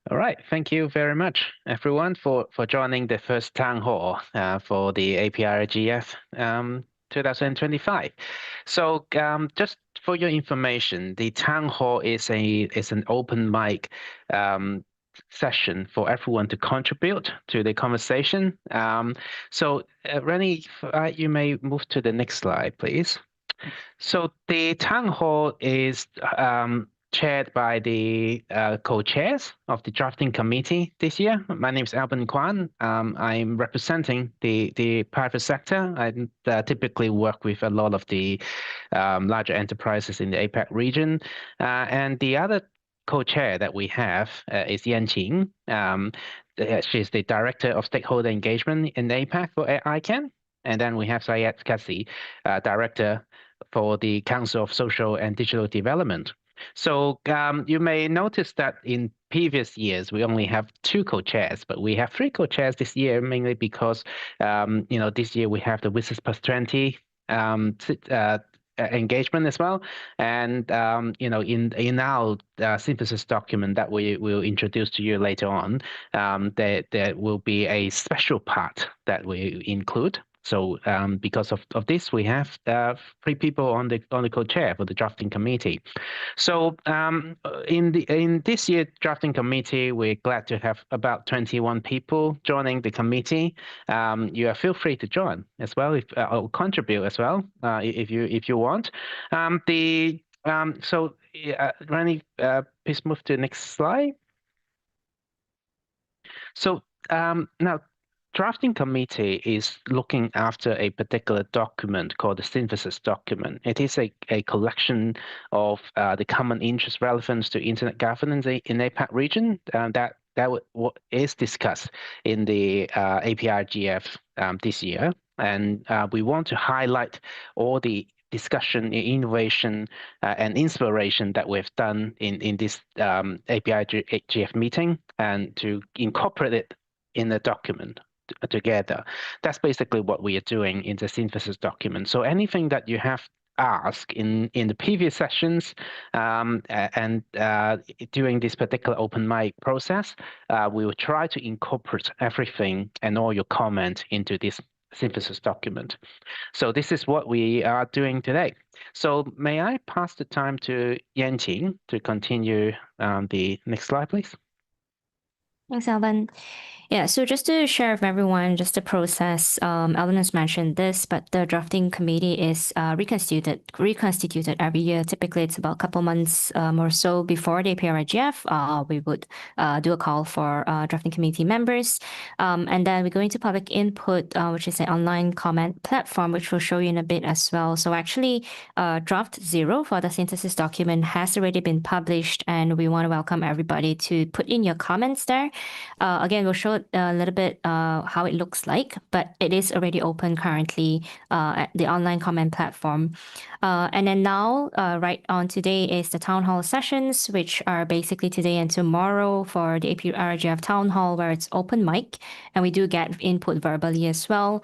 All right, thank you very much, everyone, for joining the first town hall for the APrIGF 2025. So just for your information, the town hall is an open mic session for everyone to contribute to the conversation. So Rennie, you may move to the next slide, please. So the town hall is chaired by the co-chairs of the drafting committee this year. My name is Alban Kwan. I'm representing the private sector. I typically work with a lot of the larger enterprises in the APAC region. And the other co-chair that we have is Chyn. She's the Director of Stakeholder Engagement in APAC for ICANN. And then we have Syed Kazi, Director for the Council of Social and Digital Development. So you may notice that in previous years, we only have 2 co-chairs, but we have 3 co-chairs this year, mainly because, this year we have the Wizards Plus 20 engagement as well. And, in our synthesis document that we will introduce to you later on, there will be a special part that we include. So because of this, we have 3 people on the co-chair for the drafting committee. So in this year drafting committee, we're glad to have about 21 people joining the committee. You feel free to join as well, or contribute as well if you want. Rennie, please move to the next slide. So now, drafting committee is looking after a particular document called the synthesis document. It is a collection of the common interest relevance to internet governance in APAC region that what is discussed in the APrIGF this year. And we want to highlight all the discussion, innovation, and inspiration that we've done in this APrIGF meeting, and to incorporate it in the document together. That's basically what we are doing in the synthesis document. So anything that you have asked in the previous sessions and during this particular open mic process, we will try to incorporate everything and all your comment into this synthesis document. So this is what we are doing today. So may I pass the time to Chyn to continue the next slide, please? Thanks, Alban. Yeah, so just to share with everyone, just the process, Alban has mentioned this, but the drafting committee is reconstituted every year. Typically, it's about a couple months or so before the APrIGF. We would do a call for drafting committee members. And then we go into public input, which is an online comment platform, which we'll show you in a bit as well. So actually, draft 0 for the synthesis document has already been published, and we want to welcome everybody to put in your comments there. Again, we'll show a little bit how it looks like, but it is already open currently at the online comment platform. And then now, right on today is the town hall sessions, which are basically today and tomorrow for the APrIGF town hall, where it's open mic, and we do get input verbally as well.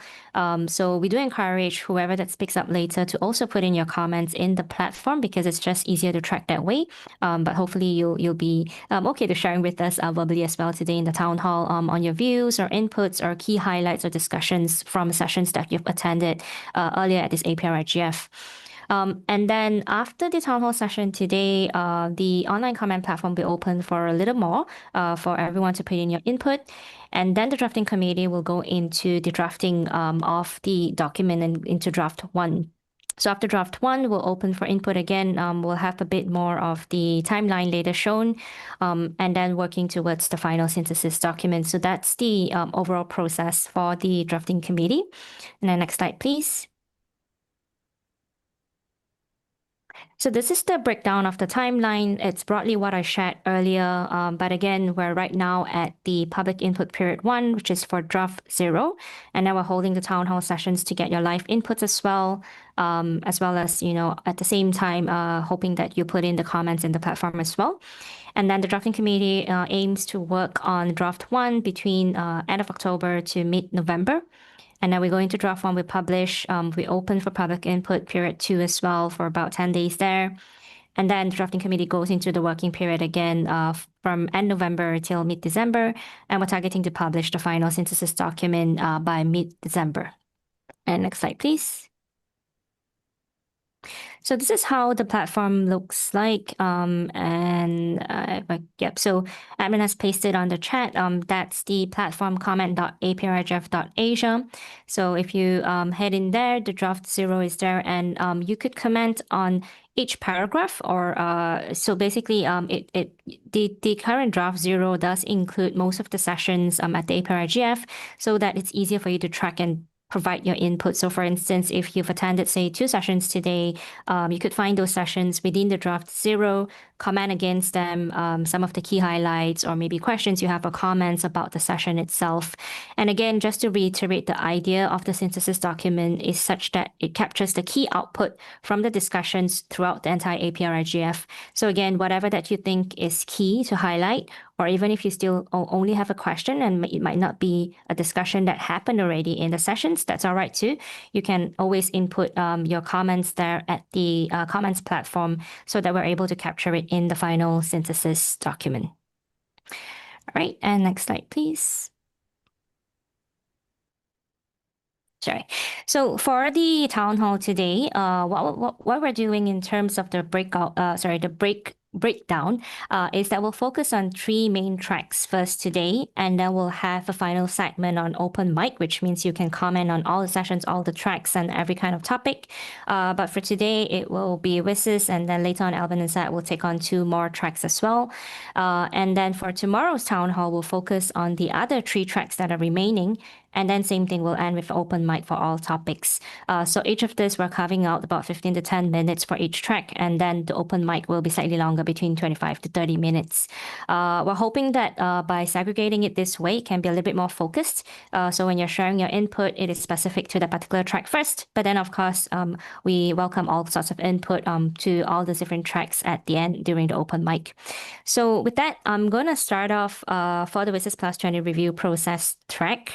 So we do encourage whoever that speaks up later to also put in your comments in the platform, because it's just easier to track that way. But hopefully you'll be okay to sharing with us verbally as well today in the town hall on your views or inputs or key highlights or discussions from sessions that you've attended earlier at this APrIGF. And then after the town hall session today, the online comment platform will be open for a little more for everyone to put in your input. And then the drafting committee will go into the drafting of the document and into draft 1. So after draft 1, we'll open for input again. We'll have a bit more of the timeline later shown, and then working towards the final synthesis document. So that's the overall process for the drafting committee. And then next slide, please. So this is the breakdown of the timeline. It's broadly what I shared earlier, but again, we're right now at the public input period 1, which is for draft 0. And now we're holding the town hall sessions to get your live inputs as well as, at the same time, hoping that you put in the comments in the platform as well. And then the drafting committee aims to work on draft 1 between end of October to mid-November. And then we go into draft 1, we publish, we open for public input period 2 as well for about 10 days there. And then the drafting committee goes into the working period again from end November till mid-December. And we're targeting to publish the final synthesis document by mid-December. And next slide, please. So this is how the platform looks like. Yep. So admin has pasted on the chat. That's the platform comment.aprigf.asia. So if you head in there, the draft 0 is there, and you could comment on each paragraph, or so basically the current draft 0 does include most of the sessions at the APrIGF, so that it's easier for you to track and provide your input. So for instance, if you've attended, say, 2 sessions today, you could find those sessions within the draft 0, comment against them, some of the key highlights, or maybe questions you have or comments about the session itself. And again, just to reiterate, the idea of the synthesis document is such that it captures the key output from the discussions throughout the entire APrIGF. So again, whatever that you think is key to highlight, or even if you still only have a question and it might not be a discussion that happened already in the sessions, that's all right too. You can always input your comments there at the comments platform so that we're able to capture it in the final synthesis document. All right, and next slide, please. Sorry. So for the town hall today, what we're doing in terms of the breakdown is that we'll focus on 3 main tracks first today, and then we'll have a final segment on open mic, which means you can comment on all the sessions, all the tracks, and every kind of topic. But for today, it will be WSIS, and then later on, Alban and Syed will take on 2 more tracks as well. And then for tomorrow's town hall, we'll focus on the other 3 tracks that are remaining. And then same thing, we'll end with open mic for all topics. So each of this, we're carving out about 15 to 10 minutes for each track. And then the open mic will be slightly longer, between 25 to 30 minutes. We're hoping that by segregating it this way, it can be a little bit more focused. So when you're sharing your input, it is specific to the particular track first. But then, of course, we welcome all sorts of input to all the different tracks at the end during the open mic. So with that, I'm going to start off for the WSIS Plus 20 review process track.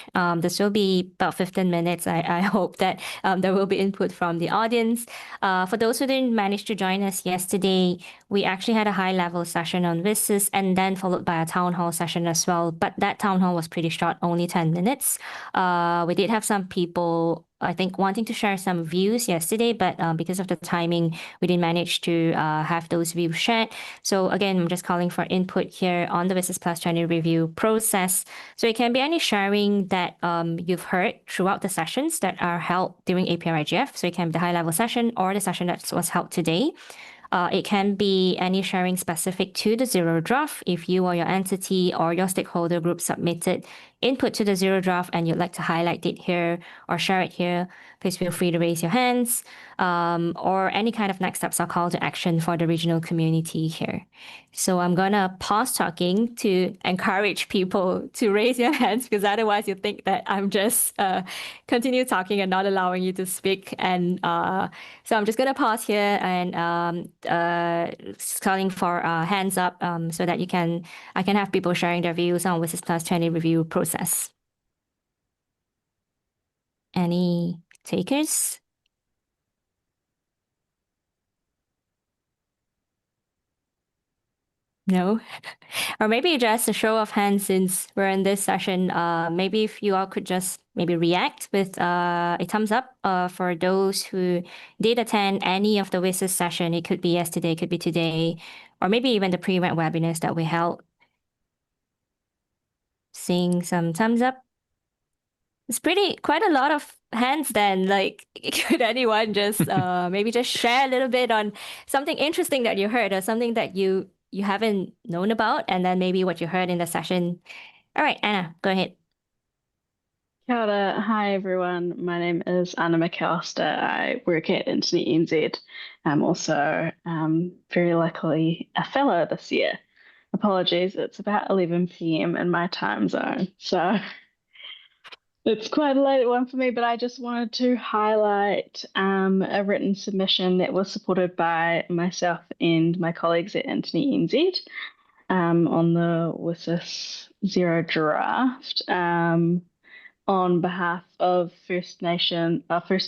This will be about 15 minutes. I hope that there will be input from the audience. For those who didn't manage to join us yesterday, we actually had a high-level session on WSIS and then followed by a town hall session as well. But that town hall was pretty short, only 10 minutes. We did have some people, I think, wanting to share some views yesterday, but because of the timing, we didn't manage to have those views shared. So again, I'm just calling for input here on the WSIS Plus 20 review process. So it can be any sharing that you've heard throughout the sessions that are held during APrIGF. So it can be the high-level session or the session that was held today. It can be any sharing specific to the 0 draft. If you or your entity or your stakeholder group submitted input to the 0 draft and you'd like to highlight it here or share it here, please feel free to raise your hands, or any kind of next steps or call to action for the regional community here. So I'm going to pause talking to encourage people to raise your hands, because otherwise you think that I'm just continue talking and not allowing you to speak. And so I'm just going to pause here and calling for hands up so that I can have people sharing their views on WSIS Plus 20 review process. Any takers? No? Or maybe just a show of hands, since we're in this session. Maybe if you all could just maybe react with a thumbs up for those who did attend any of the WSIS session. It could be yesterday, it could be today, or maybe even the pre-web webinars that we held. Seeing some thumbs up. It's quite a lot of hands then. Like, could anyone just maybe just share a little bit on something interesting that you heard, or something that you haven't known about, and then maybe what you heard in the session. All right, Anna, go ahead. Kia ora. Hi, everyone. My name is Anna McAllister. I work at Internet NZ. I'm also very luckily a fellow this year. Apologies, it's about 11 p.m. in my time zone, so it's quite a late one for me, but I just wanted to highlight a written submission that was supported by myself and my colleagues at Internet NZ on the WSIS 0 draft on behalf of First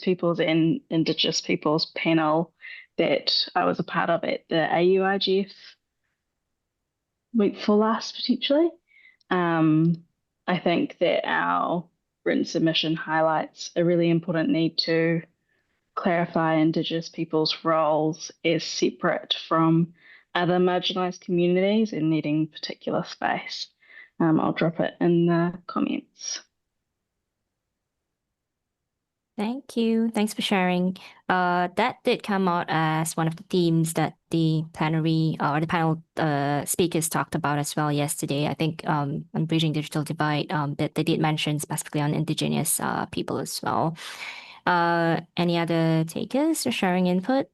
Peoples and Indigenous Peoples panel that I was a part of at the APrIGF week before last, potentially. I think that our written submission highlights a really important need to clarify Indigenous people's roles as separate from other marginalised communities and needing particular space. I'll drop it in the comments. Thank you. Thanks for sharing. That did come out as one of the themes that the plenary or the panel speakers talked about as well yesterday. I think on Bridging Digital Divide, that they did mention specifically on Indigenous people as well. Any other takers or sharing input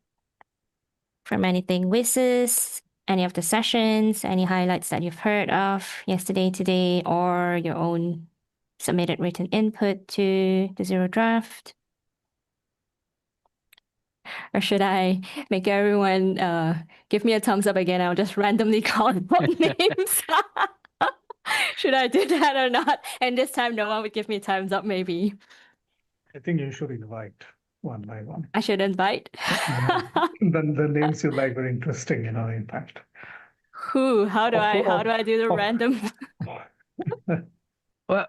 from anything WISs, any of the sessions, any highlights that you've heard of yesterday, today, or your own submitted written input to the Zero Draft? Or should I make everyone give me a thumbs up again? I'll just randomly call out names. Should I do that or not? And this time, no one would give me thumbs up, maybe. I think you should invite one by one. I should invite. The names you like were interesting, in fact. Who? How do I do the random? Well,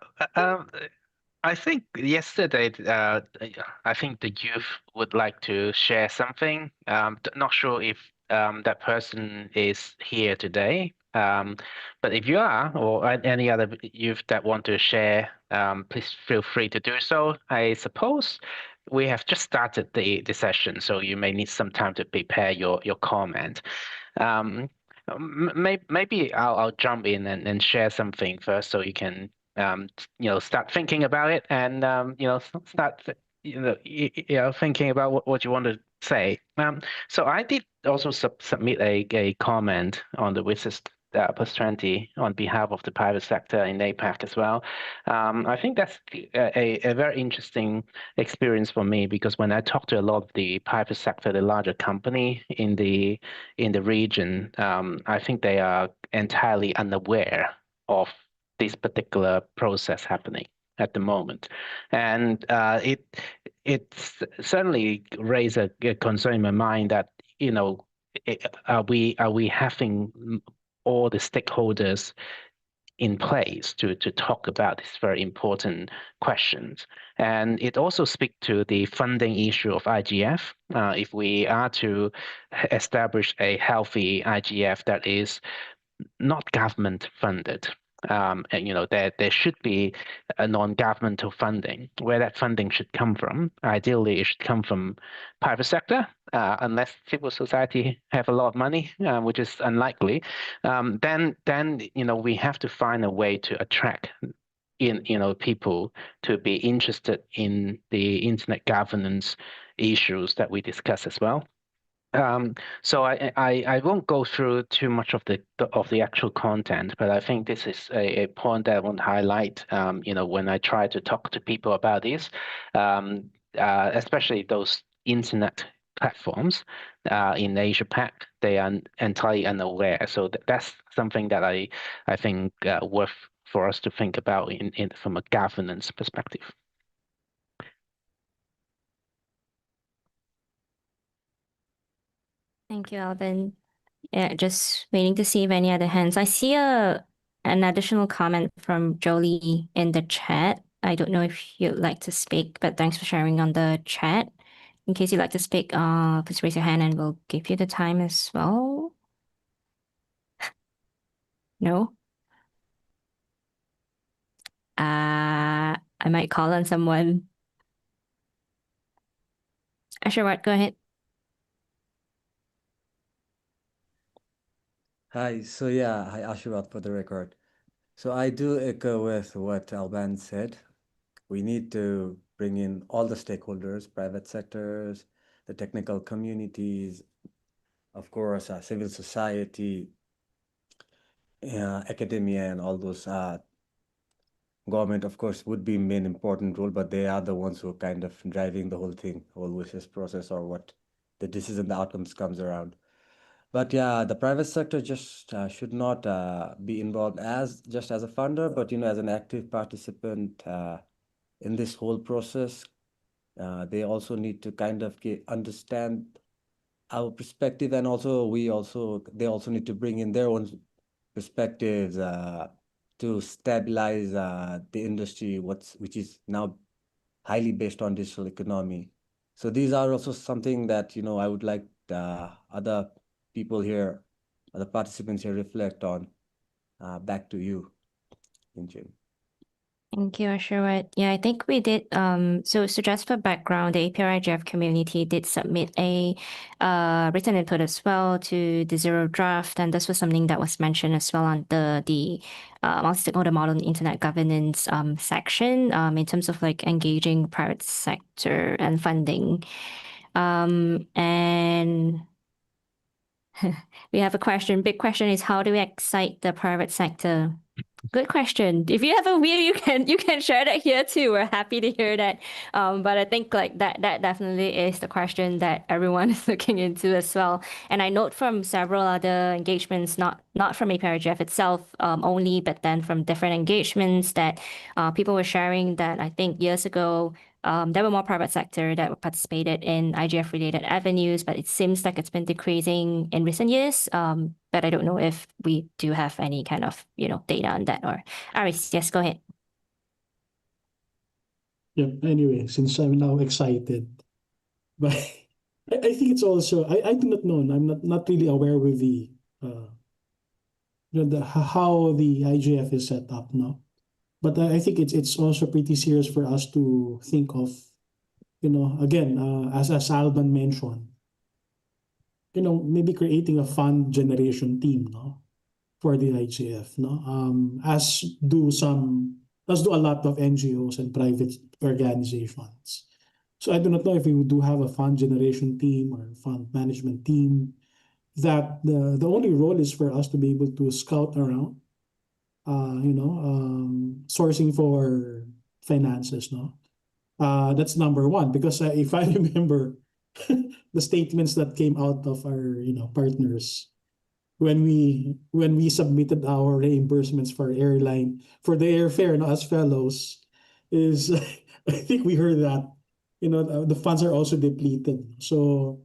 I think yesterday, I think the youth would like to share something. Not sure if that person is here today. But if you are, or any other youth that want to share, please feel free to do so. I suppose we have just started the session, so you may need some time to prepare your comment. Maybe I'll jump in and share something first, so you can start thinking about it, and start thinking about what you want to say. So I did also submit a comment on the WISIS +20 on behalf of the private sector in APAC as well. I think that's a very interesting experience for me, because when I talk to a lot of the private sector, the larger company in the region, I think they are entirely unaware of this particular process happening at the moment, and it certainly raised a concern in my mind that are we having all the stakeholders in place to talk about these very important questions. And it also speaks to the funding issue of IGF. If we are to establish a healthy IGF that is not government funded, and there should be a non-governmental funding. Where that funding should come from, ideally it should come from private sector, unless civil society have a lot of money, which is unlikely. Then we have to find a way to attract people to be interested in the internet governance issues that we discuss as well. So I won't go through too much of the actual content, but I think this is a point that I want to highlight. When I try to talk to people about this, especially those internet platforms in Asia Pac, they are entirely unaware. So that's something that I think worth for us to think about from a governance perspective. Thank you, Alban. Yeah, just waiting to see if any other hands. I see an additional comment from Jolie in the chat. I don't know if you'd like to speak, but thanks for sharing on the chat. In case you'd like to speak, please raise your hand and we'll give you the time as well. No? I might call on someone. Asherat, go ahead. Hi, hi, Asherat for the record. So I do echo with what Alban said. We need to bring in all the stakeholders, private sectors, the technical communities, of course, civil society, academia, and all those. Government, of course, would be main important role, but they are the ones who are kind of driving the whole thing, whole WISIS process, or what the decision, the outcomes comes around. But yeah, the private sector just should not be involved just as a funder, but as an active participant in this whole process. They also need to kind of understand our perspective, and also they also need to bring in their own perspectives to stabilize the industry, which is now highly based on digital economy. So these are also something that I would like other people here, other participants here reflect on. Back to you, Chyn. Thank you, Ashurat. Yeah, I think we did. So just for background, the APrIGF community did submit a written input as well to the zero draft, and this was something that was mentioned as well on the multi-stakeholder model and internet governance section in terms of like engaging private sector and funding. And we have a question. Big question is, how do we excite the private sector? Good question. If you have a view, you can share that here too. We're happy to hear that. But I think like that definitely is the question that everyone is looking into as well. And I note from several other engagements, not from APrIGF itself only, but then from different engagements that people were sharing that I think years ago there were more private sector that participated in IGF related avenues, but it seems like it's been decreasing in recent years. But I don't know if we do have any kind of data on that. Or Aris, yes, go ahead. Yeah. Anyway, since I'm now excited, but I think it's also I do not know. I'm not really aware with the how the IGF is set up now. But I think it's also pretty serious for us to think of, again, as Alban mentioned, maybe creating a fund generation team, no, for the IGF, no, as do a lot of NGOs and private organizations. So I do not know if we do have a fund generation team or fund management team that the only role is for us to be able to scout around, sourcing for finances, no? That's number one, because if I remember the statements that came out of our, partners when we submitted our reimbursements for the airfare, as fellows, is I think we heard that, the funds are also depleted. So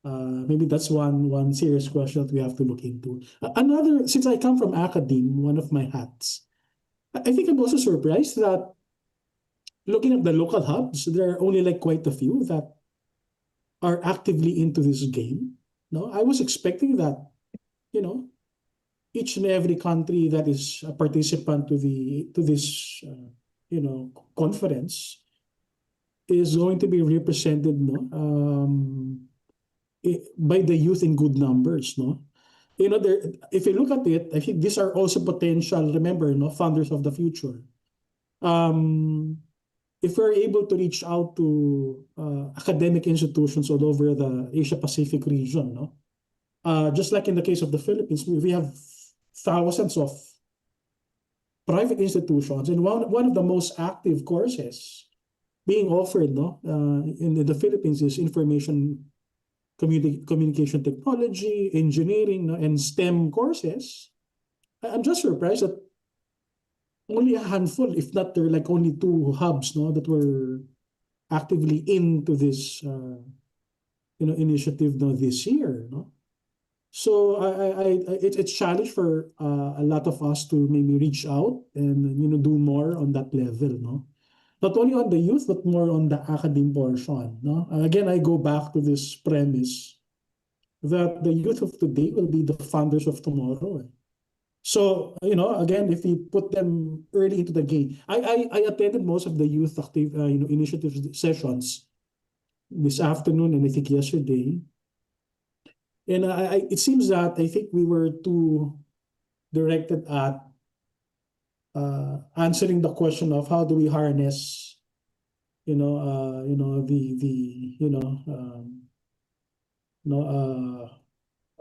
maybe that's one serious question that we have to look into. Another, since I come from academe, one of my hats, I think I'm also surprised that looking at the local hubs, there are only like quite a few that are actively into this game. No, I was expecting that, each and every country that is a participant to this conference is going to be represented, by the youth in good numbers, no? If you look at it, I think these are also potential, remember, founders of the future. If we're able to reach out to academic institutions all over the Asia Pacific region, just like in the case of the Philippines, we have thousands of private institutions, and one of the most active courses being offered, in the Philippines is information communication technology, engineering, and STEM courses. I'm just surprised that only a handful, if not there are like only 2 hubs, that were actively into this initiative this year. So it's a challenge for a lot of us to maybe reach out and do more on that level. Not only on the youth, but more on the academe portion. Again, I go back to this premise that the youth of today will be the founders of tomorrow. So, again, if we put them early into the game, I attended most of the youth active initiative sessions this afternoon and I think yesterday. And it seems that I think we were too directed at answering the question of how do we harness,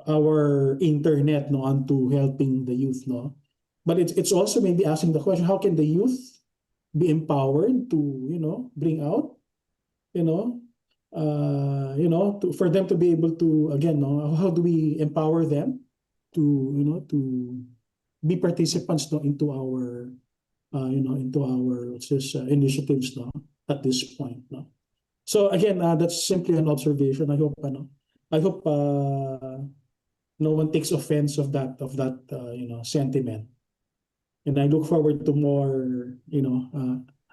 our internet onto helping the youth. But it's also maybe asking the question, how can the youth be empowered to bring out for them to be able to, again, how do we empower them to to be participants into our initiatives at this point. So again, that's simply an observation. I hope I hope no one takes offense of that sentiment. And I look forward to more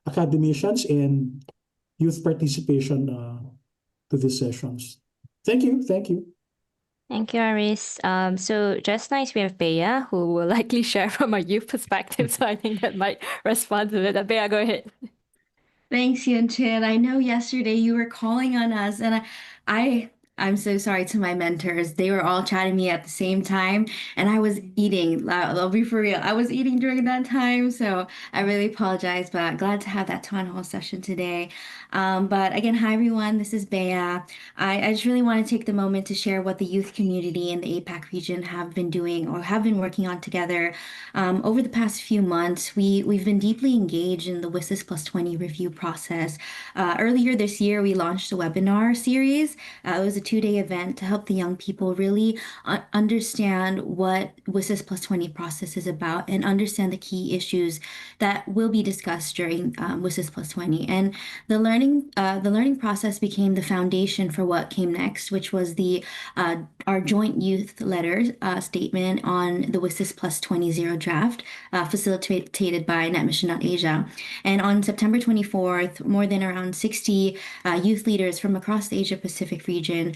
academicians and youth participation to these sessions. Thank you. Thank you, Aris. So just nice we have Bea, who will likely share from a youth perspective. So I think that might respond to it. Bea, go ahead. Thanks, Yien Chyn. I know yesterday you were calling on us, and I'm so sorry to my mentors. They were all chatting me at the same time, and I was eating. I'll be for real. I was eating during that time, so I really apologize, but glad to have that town hall session today. But again, hi everyone. This is Bea. I just really want to take the moment to share what the youth community in the APAC region have been doing or have been working on together. Over the past few months, we've been deeply engaged in the WSIS Plus 20 review process. Earlier this year, we launched a webinar series. It was a 2-day event to help the young people really understand what WSIS Plus 20 process is about and understand the key issues that will be discussed during WSIS Plus 20. And the learning process became the foundation for what came next, which was our joint youth letter statement on the WSIS Plus 20 Zero draft, facilitated by NetMission.Asia. And on September 24th, more than around 60 youth leaders from across the Asia Pacific region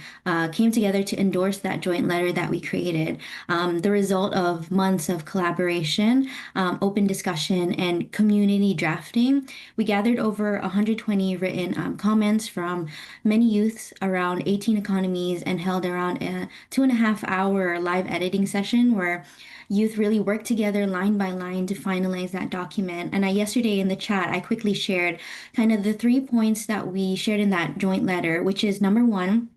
came together to endorse that joint letter that we created. The result of months of collaboration, open discussion, and community drafting. We gathered over 120 written comments from many youths around 18 economies and held around a 2.5-hour live editing session where youth really worked together line by line to finalize that document. And yesterday in the chat, I quickly shared kind of the 3 points that we shared in that joint letter, which is number 1,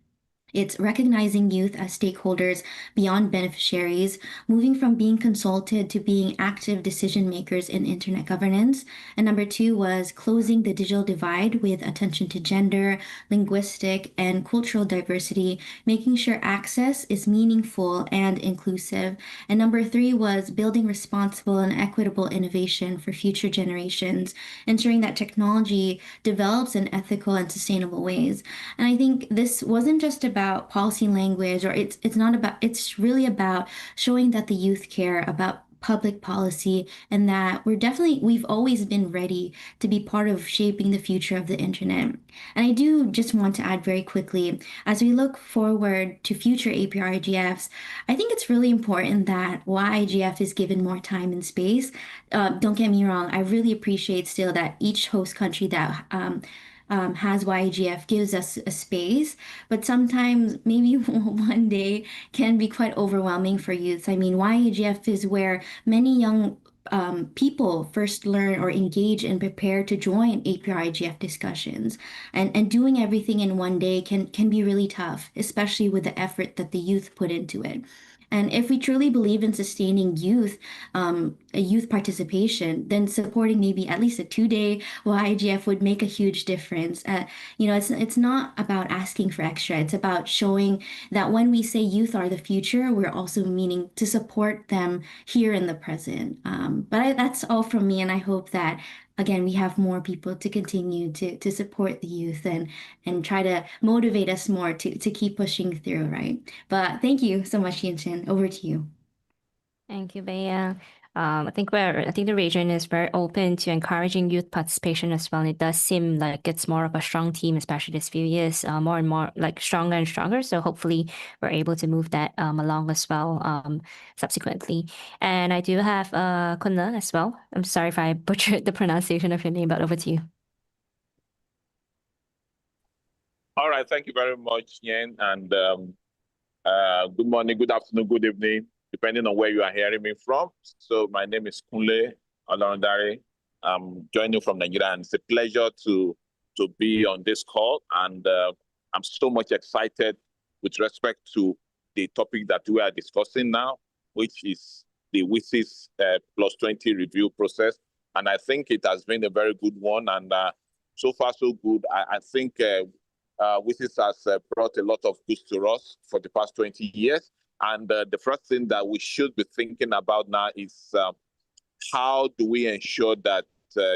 it's recognizing youth as stakeholders beyond beneficiaries, moving from being consulted to being active decision makers in internet governance. And number 2 was closing the digital divide with attention to gender, linguistic, and cultural diversity, making sure access is meaningful and inclusive. And number 3 was building responsible and equitable innovation for future generations, ensuring that technology develops in ethical and sustainable ways. And I think this wasn't just about policy language, or it's really about showing that the youth care about public policy and that we've always been ready to be part of shaping the future of the internet. And I do just want to add very quickly, as we look forward to future APrIGFs, I think it's really important that YIGF is given more time and space. Don't get me wrong, I really appreciate still that each host country that has YIGF gives us a space, but sometimes maybe one day can be quite overwhelming for youth. I mean, YIGF is where many young people first learn or engage and prepare to join APrIGF discussions. And doing everything in one day can be really tough, especially with the effort that the youth put into it. And if we truly believe in sustaining youth participation, then supporting maybe at least a 2-day YIGF would make a huge difference. It's not about asking for extra. It's about showing that when we say youth are the future, we're also meaning to support them here in the present. But that's all from me, and I hope that again, we have more people to continue to support the youth and try to motivate us more to keep pushing through, right? But thank you so much, Yien Chyn. Over to you. Thank you, Bea. I think the region is very open to encouraging youth participation as well. And it does seem like it's more of a strong team, especially this few years, more and more like stronger and stronger. So hopefully we're able to move that along as well subsequently. And I do have Kwan as well. I'm sorry if I butchered the pronunciation of your name, but over to you. All right, thank you very much, Yien, and good morning, good afternoon, good evening, depending on where you are hearing me from. So my name is Kunle Olorundare. I'm joining from Nigeria, and it's a pleasure to be on this call. And I'm so much excited with respect to the topic that we are discussing now, which is the WSIS Plus 20 review process. And I think it has been a very good one. And so far, so good. I think WSIS has brought a lot of good to us for the past 20 years. And the first thing that we should be thinking about now is how do we ensure that,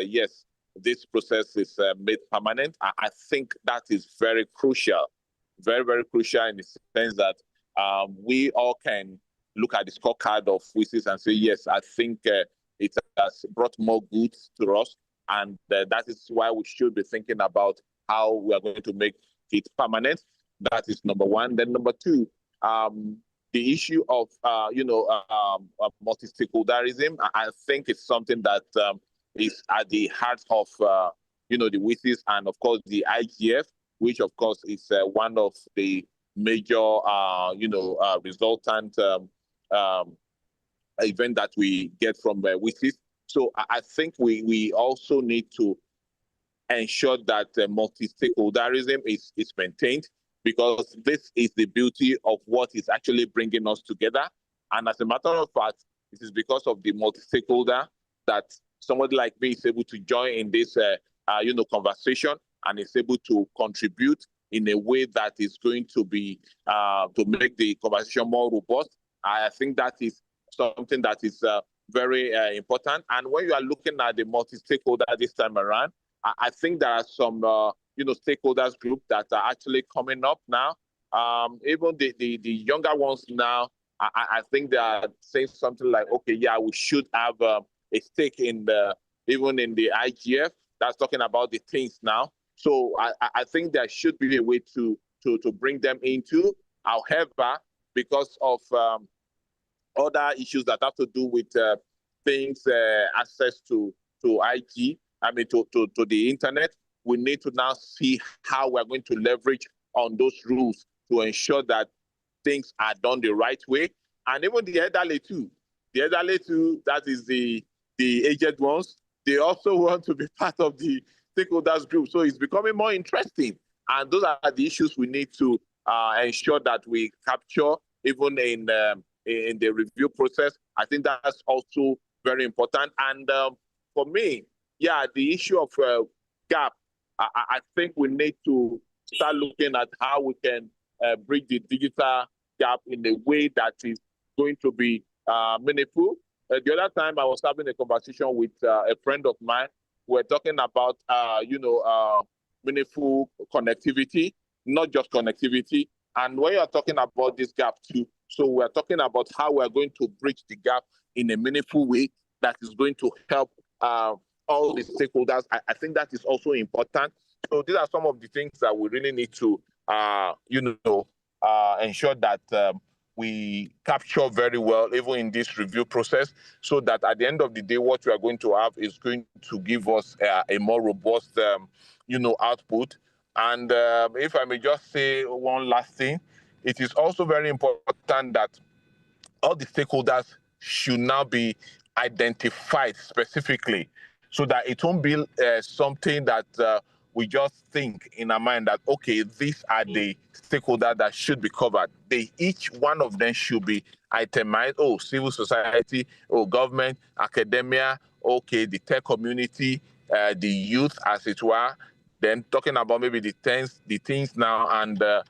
yes, this process is made permanent? I think that is very crucial, very, very crucial in the sense that we all can look at the scorecard of WSIS and say, yes, I think it has brought more goods to us. And that is why we should be thinking about how we are going to make it permanent. That is number one. Then number two, the issue of, multi-stakeholderism, I think it's something that is at the heart of, the WSIS and, of course, the IGF, which, of course, is one of the major, resultant event that we get from WSIS. So I think we also need to ensure that multi-stakeholderism is maintained, because this is the beauty of what is actually bringing us together. And as a matter of fact, it is because of the multi-stakeholder that somebody like me is able to join in this conversation and is able to contribute in a way that is going to be to make the conversation more robust. I think that is something that is very important. And when you are looking at the multi-stakeholder this time around, I think there are some stakeholders group that are actually coming up now. Even the younger ones now, I think they are saying something like, okay, yeah, we should have a stake in even in the IGF. That's talking about the things now. So I think there should be a way to bring them into. However, because of other issues that have to do with things, access to IG, to the internet, we need to now see how we're going to leverage on those rules to ensure that things are done the right way. And even the elderly too. The elderly too, that is the aged ones, they also want to be part of the stakeholders group. So it's becoming more interesting. And those are the issues we need to ensure that we capture even in the review process. I think that's also very important. And for me, yeah, the issue of gap, I think we need to start looking at how we can bridge the digital gap in a way that is going to be meaningful. The other time I was having a conversation with a friend of mine. We're talking about, meaningful connectivity, not just connectivity. And when you're talking about this gap too, so we're talking about how we're going to bridge the gap in a meaningful way that is going to help all the stakeholders. I think that is also important. So these are some of the things that we really need to, ensure that we capture very well, even in this review process, so that at the end of the day, what we are going to have is going to give us a more robust, output. And if I may just say one last thing, it is also very important that all the stakeholders should now be identified specifically, so that it won't be something that we just think in our mind that, okay, these are the stakeholders that should be covered. Each one of them should be itemized. Oh, civil society, oh, government, academia, okay, the tech community, the youth, as it were. Then talking about maybe the teens now, and the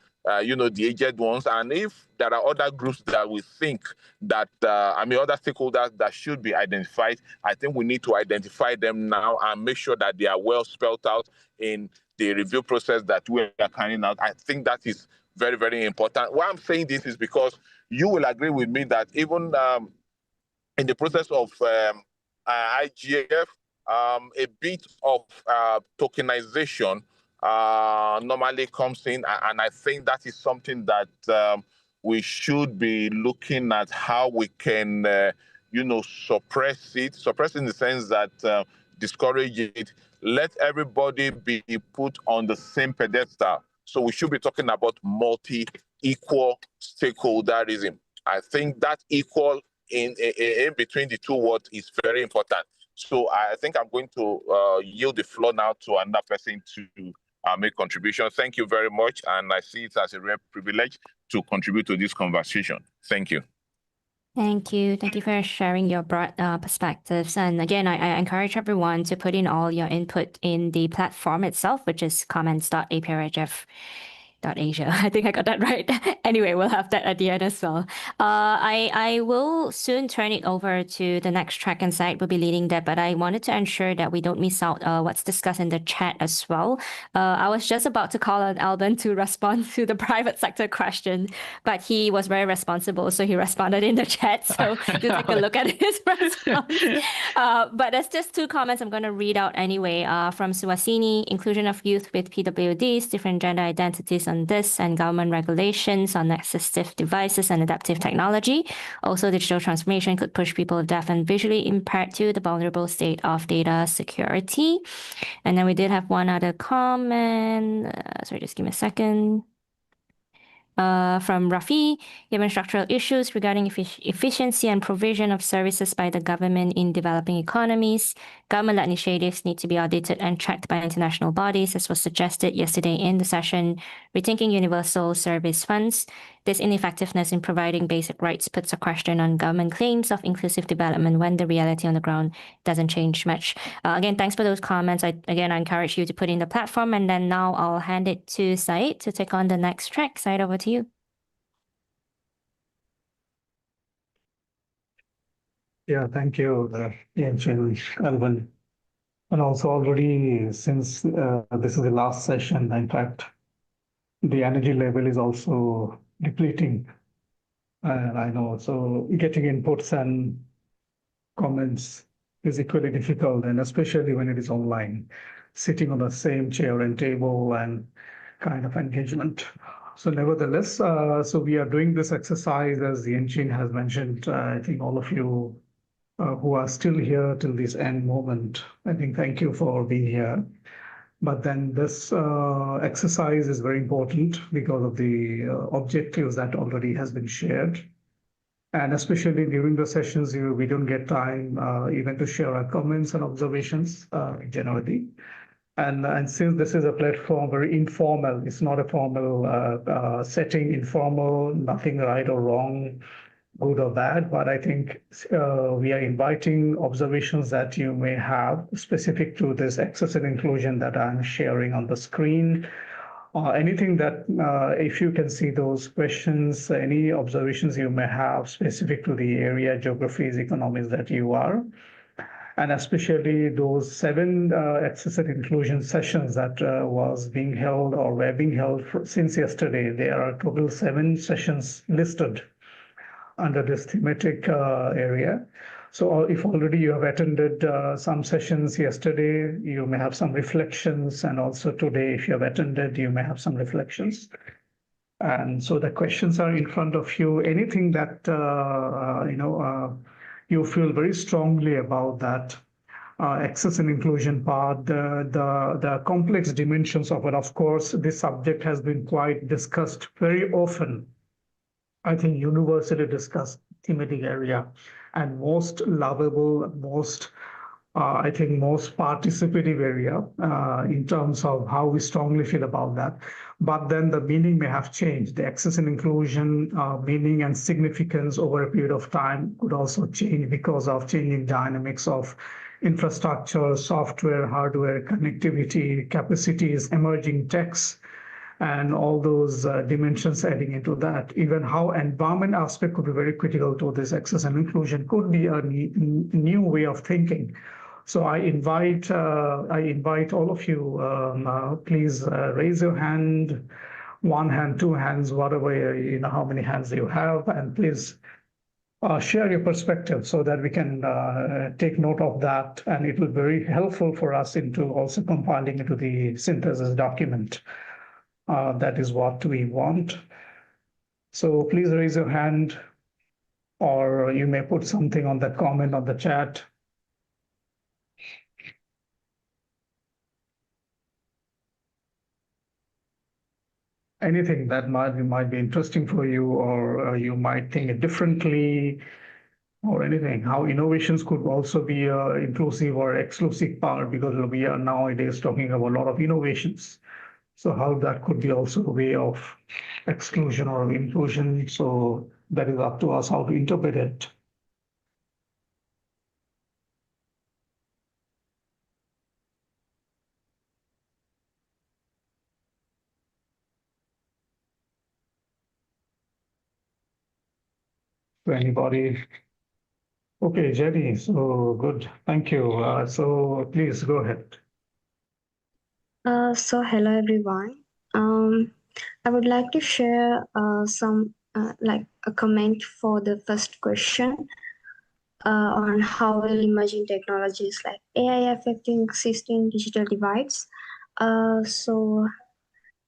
aged ones. And if there are other groups that we think that, other stakeholders that should be identified, I think we need to identify them now and make sure that they are well spelled out in the review process that we are carrying out. I think that is very, very important. Why I'm saying this is because you will agree with me that even in the process of IGF, a bit of tokenization normally comes in, and I think that is something that we should be looking at how we can, suppress in the sense that discourage it, let everybody be put on the same pedestal. So we should be talking about equal stakeholderism. I think that equal in between the two words is very important. So I think I'm going to yield the floor now to another person to make contribution. Thank you very much. And I see it as a rare privilege to contribute to this conversation. Thank you. Thank you. Thank you for sharing your broad perspectives. And again, I encourage everyone to put in all your input in the platform itself, which is comments.APrIGF Asia. I think I got that right. Anyway, we'll have that at the end as well. I will soon turn it over to the next track, and Syed will be leading that, but I wanted to ensure that we don't miss out what's discussed in the chat as well. I was just about to call on Alban to respond to the private sector question, but he was very responsible, so he responded in the chat. So do take a look at his response. But there's just two comments I'm going to read out anyway. From Suhasini, inclusion of youth with PWDs, different gender identities on this, and government regulations on assistive devices and adaptive technology. Also, digital transformation could push people deaf and visually impaired to the vulnerable state of data security. And then we did have one other comment. Sorry, just give me a second. From Rafi, given structural issues regarding efficiency and provision of services by the government in developing economies, government-led initiatives need to be audited and tracked by international bodies, as was suggested yesterday in the session, Rethinking Universal Service Funds. This ineffectiveness in providing basic rights puts a question on government claims of inclusive development when the reality on the ground doesn't change much. Again, thanks for those comments. I encourage you to put in the platform, and then now I'll hand it to Syed to take on the next track. Syed, over to you. Yeah, thank you, Chyn, Alban. And also already, since this is the last session, in fact, the energy level is also depleting. And I know, so getting inputs and comments is equally difficult, and especially when it is online, sitting on the same chair and table and kind of engagement. So nevertheless, so we are doing this exercise, as Chyn has mentioned. I think all of you who are still here till this end moment, I think thank you for being here. But then this exercise is very important because of the objectives that already has been shared. And especially during the sessions, we don't get time even to share our comments and observations generally. And since this is a platform, very informal, it's not a formal setting, informal, nothing right or wrong, good or bad, but I think we are inviting observations that you may have specific to this access and inclusion that I'm sharing on the screen. Anything that, if you can see those questions, any observations you may have specific to the area, geographies, economies that you are, and especially those 7 access and inclusion sessions that was being held or were being held since yesterday. There are total 7 sessions listed under this thematic area. So if already you have attended some sessions yesterday, you may have some reflections, and also today, if you have attended, you may have some reflections. And so the questions are in front of you. Anything that you feel very strongly about that access and inclusion part, the complex dimensions of it. Of course, this subject has been quite discussed very often. I think universally discussed thematic area, and most lovable, most I think most participative area in terms of how we strongly feel about that. But then the meaning may have changed. The access and inclusion meaning and significance over a period of time could also change because of changing dynamics of infrastructure, software, hardware, connectivity, capacities, emerging techs, and all those dimensions adding into that. Even how environment aspect could be very critical to this access and inclusion could be a new way of thinking. So I invite all of you, please raise your hand, 1 hand, 2 hands, whatever, how many hands you have, and please share your perspective so that we can take note of that, and it will be very helpful for us into also compiling into the synthesis document. That is what we want. So please raise your hand, or you may put something on the comment on the chat. Anything that might be interesting for you, or you might think it differently, or anything. How innovations could also be an inclusive or exclusive part, because we are nowadays talking about a lot of innovations. So how that could be also a way of exclusion or inclusion. So that is up to us how to interpret it. to anybody? Okay, Jenny, so good. Thank you. So please go ahead. So hello everyone. I would like to share some like a comment for the first question on how will emerging technologies like AI affecting existing digital divides. So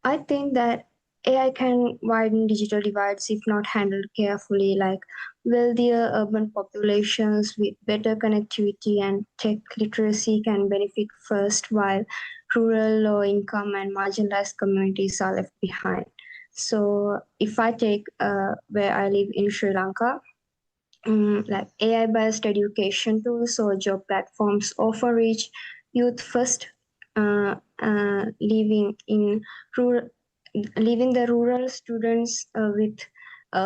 I think that AI can widen digital divides if not handled carefully, like wealthier urban populations with better connectivity and tech literacy can benefit first, while rural, low income, and marginalized communities are left behind. So, if I take where I live in Sri Lanka, like AI based education tools or job platforms often reach youth first, living in rural, leaving the rural students with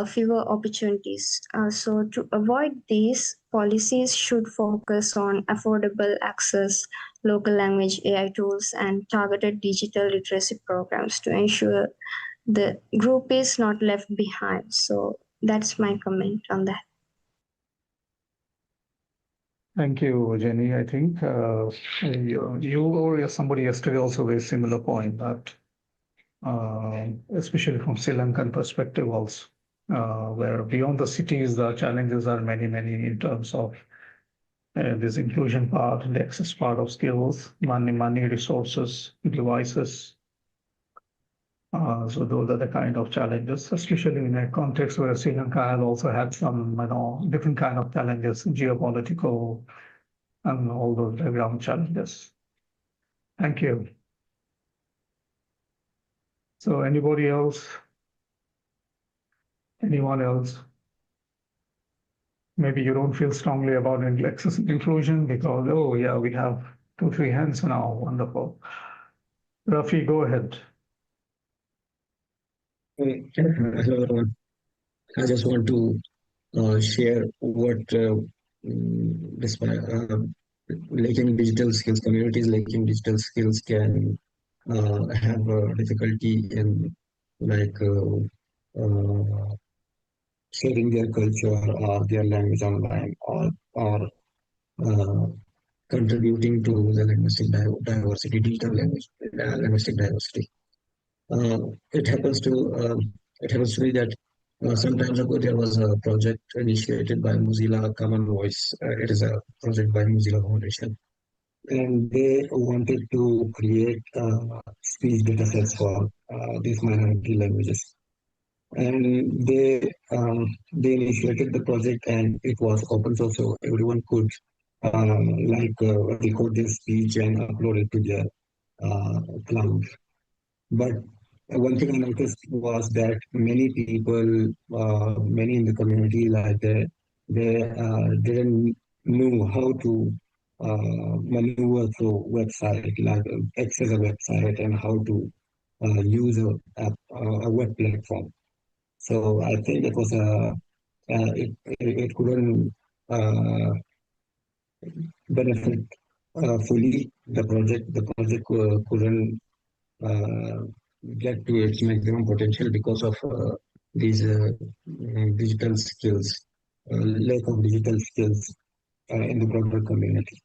fewer opportunities. So to avoid these, policies should focus on affordable access, local language AI tools, and targeted digital literacy programs to ensure the group is not left behind. So that's my comment on that. Thank you, Jenny. I think you or somebody yesterday also raised a similar point that, especially from Sri Lankan perspective also, where beyond the cities, the challenges are many, many in terms of this inclusion part, the access part of skills, money, resources, devices. So those are the kind of challenges, especially in a context where Sri Lanka has also had some, different kind of challenges, geopolitical, and all those background challenges. Thank you. So anybody else? Anyone else? Maybe you don't feel strongly about access and inclusion because, oh yeah, we have 2-3 hands now. Wonderful. Rafi, go ahead. Hello, everyone. I just want to share what despite lacking digital skills, communities lacking digital skills can have difficulty in like sharing their culture or their language online or contributing to the linguistic diversity, digital linguistic diversity. It happens to me that some time ago there was a project initiated by Mozilla Common Voice. It is a project by Mozilla Foundation, and they wanted to create speech datasets for these minority languages. And they initiated the project, and it was open source, so everyone could record their speech and upload it to their cloud. But one thing I noticed was that many people, many in the community, like they didn't know how to maneuver through website, like access a website and how to use a web platform. So I think it was it couldn't benefit fully the project. The project couldn't get to its maximum potential because of these digital skills, lack of digital skills in the broader community.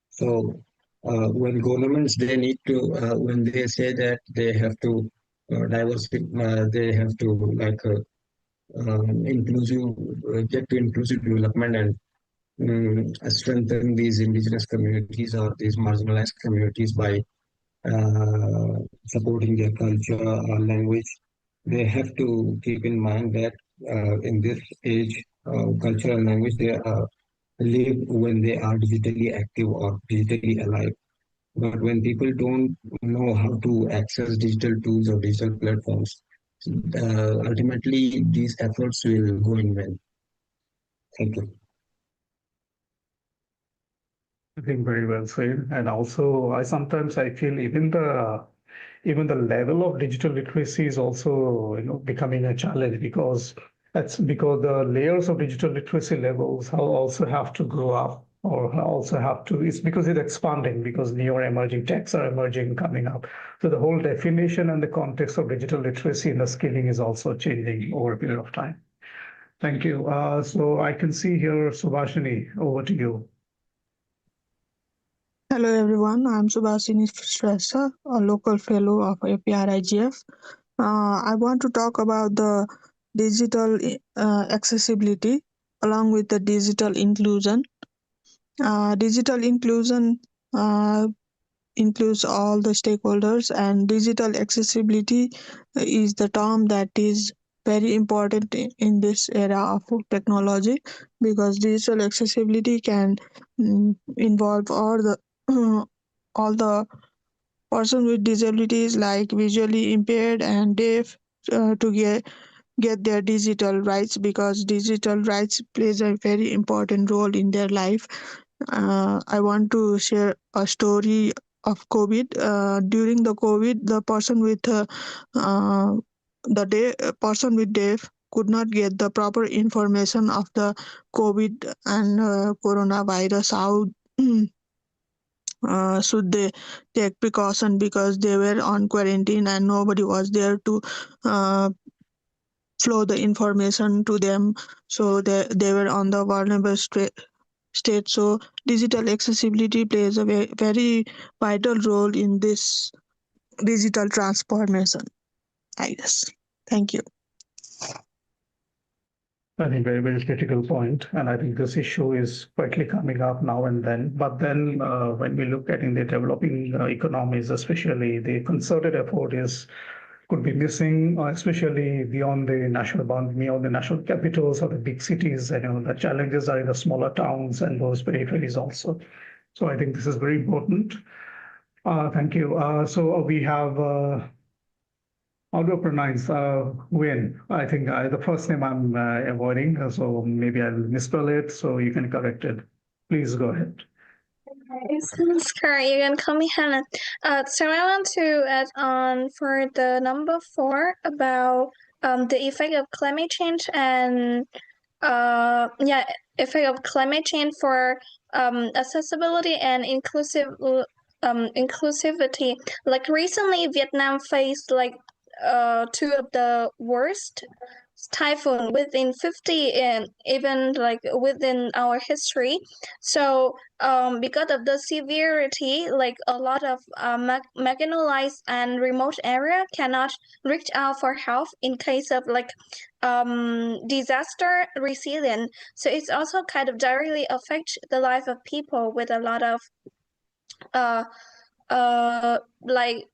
So when governments, they need to, when they say that they have to they have to inclusive, get to inclusive development and strengthen these indigenous communities or these marginalized communities by supporting their culture or language. They have to keep in mind that in this age, culture and language, they live when they are digitally active or digitally alive. But when people don't know how to access digital tools or digital platforms, ultimately these efforts will go in vain. Thank you. I think very well said. And also, I sometimes feel even the level of digital literacy is also becoming a challenge because that's because the layers of digital literacy levels also have to grow up or also have to. It's because it's expanding because newer emerging techs are emerging coming up. So the whole definition and the context of digital literacy and the skilling is also changing over a period of time. Thank you. So I can see here Subhashini, over to you. Hello everyone, I'm Subhashini Shrestha, a local fellow of APrIGF. I want to talk about the digital accessibility along with the digital inclusion. Digital inclusion includes all the stakeholders, and digital accessibility is the term that is very important in this era of technology, because digital accessibility can involve all the person with disabilities like visually impaired and deaf to get their digital rights, because digital rights plays a very important role in their life. I want to share a story of COVID. During the COVID, the person with person with deaf could not get the proper information of the COVID and coronavirus. How should they take precaution, because they were on quarantine and nobody was there to flow the information to them, so they were on the vulnerable state. So digital accessibility plays a very vital role in this digital transformation, I guess. Thank you. I think very critical point, and I think this issue is quickly coming up now and then. But then, when we look at in the developing economies, especially the concerted effort could be missing, especially beyond the national capitals or the big cities. The challenges are in the smaller towns and those peripheries also. So I think this is very important. Thank you. So we have. How do I pronounce Yien? I think the first name I'm avoiding, so maybe I'll misspell it, so you can correct it. Please go ahead. It's correct. You can call me Hannah. So I want to add on for the number 4 about the effect of climate change and effect of climate change for accessibility and inclusivity. Like recently, Vietnam faced like 2 of the worst typhoon within 50 and even like within our history. So because of the severity, like a lot of marginalized and remote area cannot reach out for help in case of like disaster resilient. So it's also kind of directly affect the life of people with a lot of like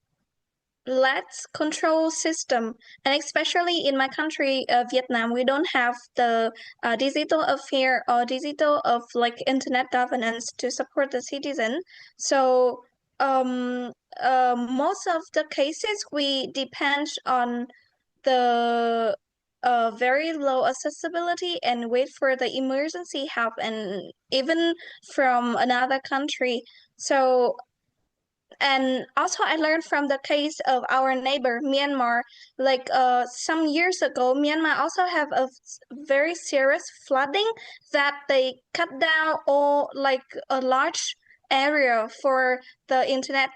let's control system, and especially in my country, Vietnam, we don't have the digital affair or digital of like internet governance to support the citizen. So most of the cases we depend on the very low accessibility and wait for the emergency help, and even from another country. So and also I learned from the case of our neighbor Myanmar, like some years ago Myanmar also have a very serious flooding that they cut down all like a large area for the internet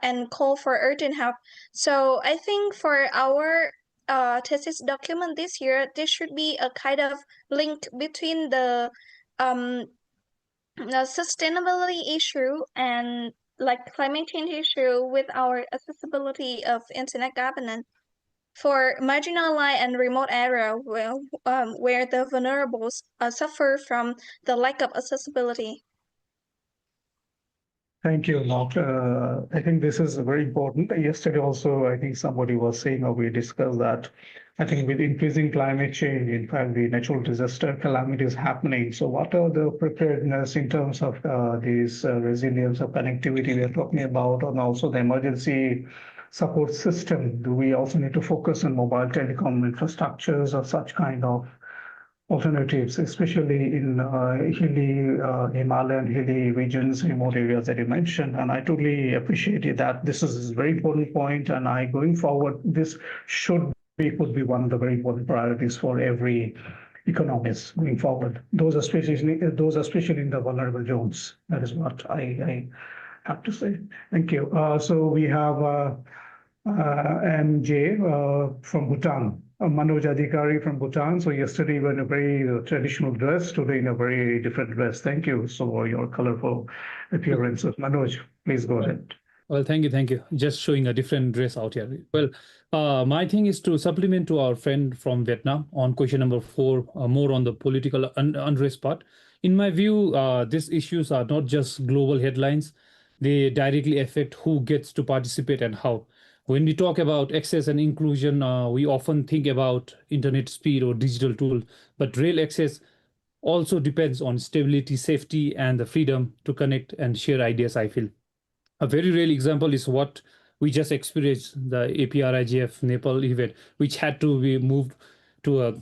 and call for urgent help. So I think for our thesis document this year, there should be a kind of link between the sustainability issue and like climate change issue with our accessibility of internet governance for marginalized and remote area where the vulnerables suffer from the lack of accessibility. Thank you, Mark. I think this is very important. Yesterday also, I think somebody was saying, or we discussed that, I think with increasing climate change, in fact, the natural disaster calamities happening. So what are the preparedness in terms of this resilience of connectivity we are talking about, and also the emergency support system? Do we also need to focus on mobile telecom infrastructures or such kind of alternatives, especially in hilly, Himalayan hilly regions, remote areas that you mentioned? And I totally appreciate that. This is a very important point, and going forward, this could be one of the very important priorities for every economist going forward. Those especially in the vulnerable zones. That is what I have to say. Thank you. So we have MJ from Bhutan. Manoj Adhikari from Bhutan. So yesterday you were in a very traditional dress, today in a very different dress. Thank you for your colorful appearance. Manoj, please go ahead. Well, thank you. Just showing a different dress out here. Well, my thing is to supplement to our friend from Vietnam on question number 4, more on the political unrest part. In my view, these issues are not just global headlines. They directly affect who gets to participate and how. When we talk about access and inclusion, we often think about internet speed or digital tool, but real access also depends on stability, safety, and the freedom to connect and share ideas, I feel. A very real example is what we just experienced, the APrIGF Nepal event, which had to be moved to a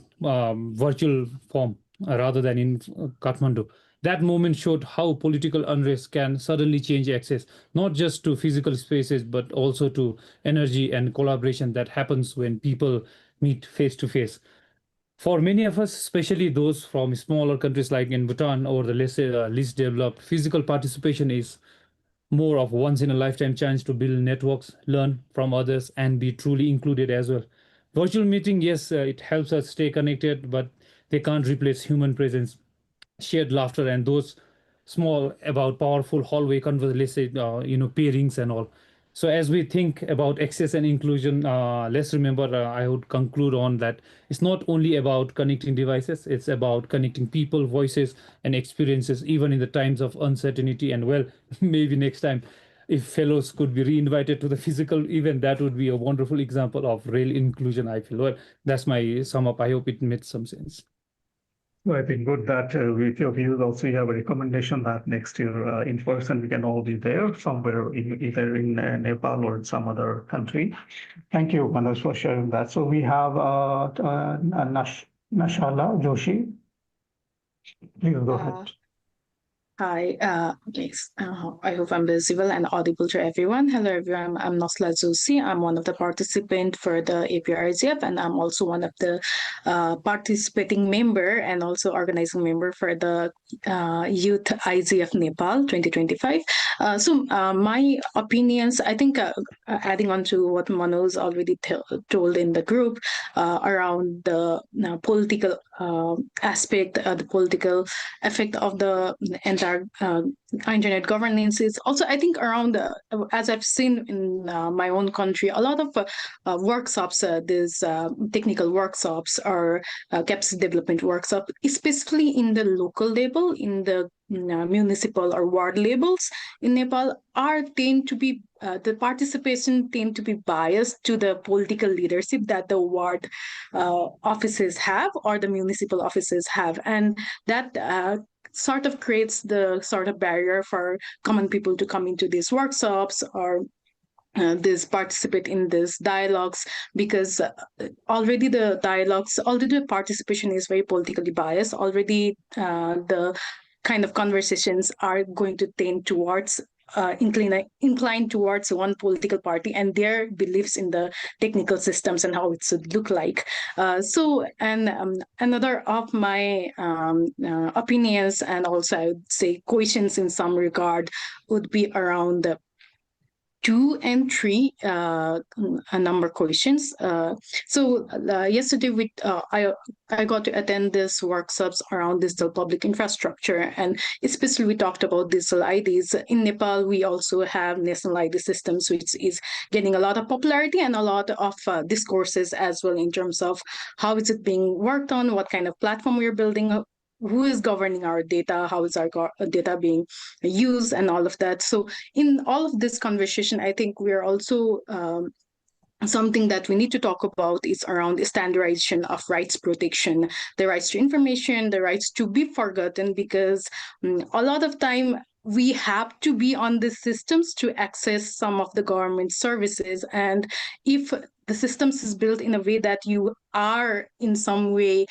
virtual form rather than in Kathmandu. That moment showed how political unrest can suddenly change access, not just to physical spaces, but also to energy and collaboration that happens when people meet face to face. For many of us, especially those from smaller countries like in Bhutan or the least developed, physical participation is more of once in a lifetime chance to build networks, learn from others, and be truly included as well. Virtual meeting, yes, it helps us stay connected, but they can't replace human presence, shared laughter, and those small about powerful hallway conversations, pairings and all. So as we think about access and inclusion, let's remember, I would conclude on that it's not only about connecting devices, it's about connecting people, voices, and experiences, even in the times of uncertainty. And well, maybe next time, if fellows could be re-invited to the physical event, that would be a wonderful example of real inclusion, I feel. Well, that's my sum up. I hope it made some sense. So I think good that with your views also you have a recommendation that next year in person we can all be there somewhere either in Nepal or in some other country. Thank you, Manoj, for sharing that. So we have Nashala Joshi. Please go ahead. Hi, yes, I hope I'm visible and audible to everyone. Hello, everyone. I'm Nasla Joshi. I'm one of the participants for the APrIGF, and I'm also one of the participating member and also organizing member for the Youth IGF Nepal 2025. So my opinions, I think adding on to what Manoj already told in the group around the political aspect, the political effect of the entire internet governance is also, I think, around as I've seen in my own country, a lot of workshops, these technical workshops or capacity development workshop, especially in the local level, in the municipal or ward levels in Nepal, tend to be the participation tend to be biased to the political leadership that the ward offices have or the municipal offices have, and that sort of creates the sort of barrier for common people to come into these workshops or this participate in these dialogues, because already the participation is very politically biased. Already the kind of conversations are going to tend towards inclined towards one political party and their beliefs in the technical systems and how it should look like. Another of my opinions and also I would say questions in some regard would be around the 2 and 3 number questions. Yesterday I got to attend these workshops around digital public infrastructure, and especially we talked about digital IDs. In Nepal, we also have national ID systems, which is getting a lot of popularity and a lot of discourses as well in terms of how is it being worked on, what kind of platform we're building, who is governing our data, how is our data being used, and all of that. So in all of this conversation, I think we're also something that we need to talk about is around the standardization of rights protection, the rights to information, the rights to be forgotten, because a lot of time we have to be on the systems to access some of the government services. And if the systems is built in a way that you are in some way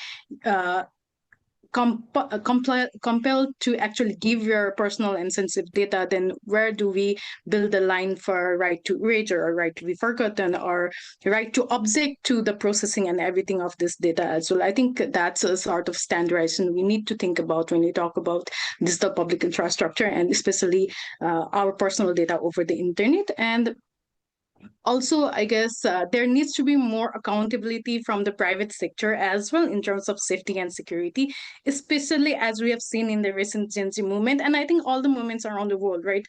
compelled to actually give your personal and sensitive data, then where do we build the line for right to erase or right to be forgotten or right to object to the processing and everything of this data as well? I think that's a sort of standardization we need to think about when we talk about digital public infrastructure and especially our personal data over the internet. And also, I guess there needs to be more accountability from the private sector as well in terms of safety and security, especially as we have seen in the recent Gen Z movement. And I think all the movements around the world, right?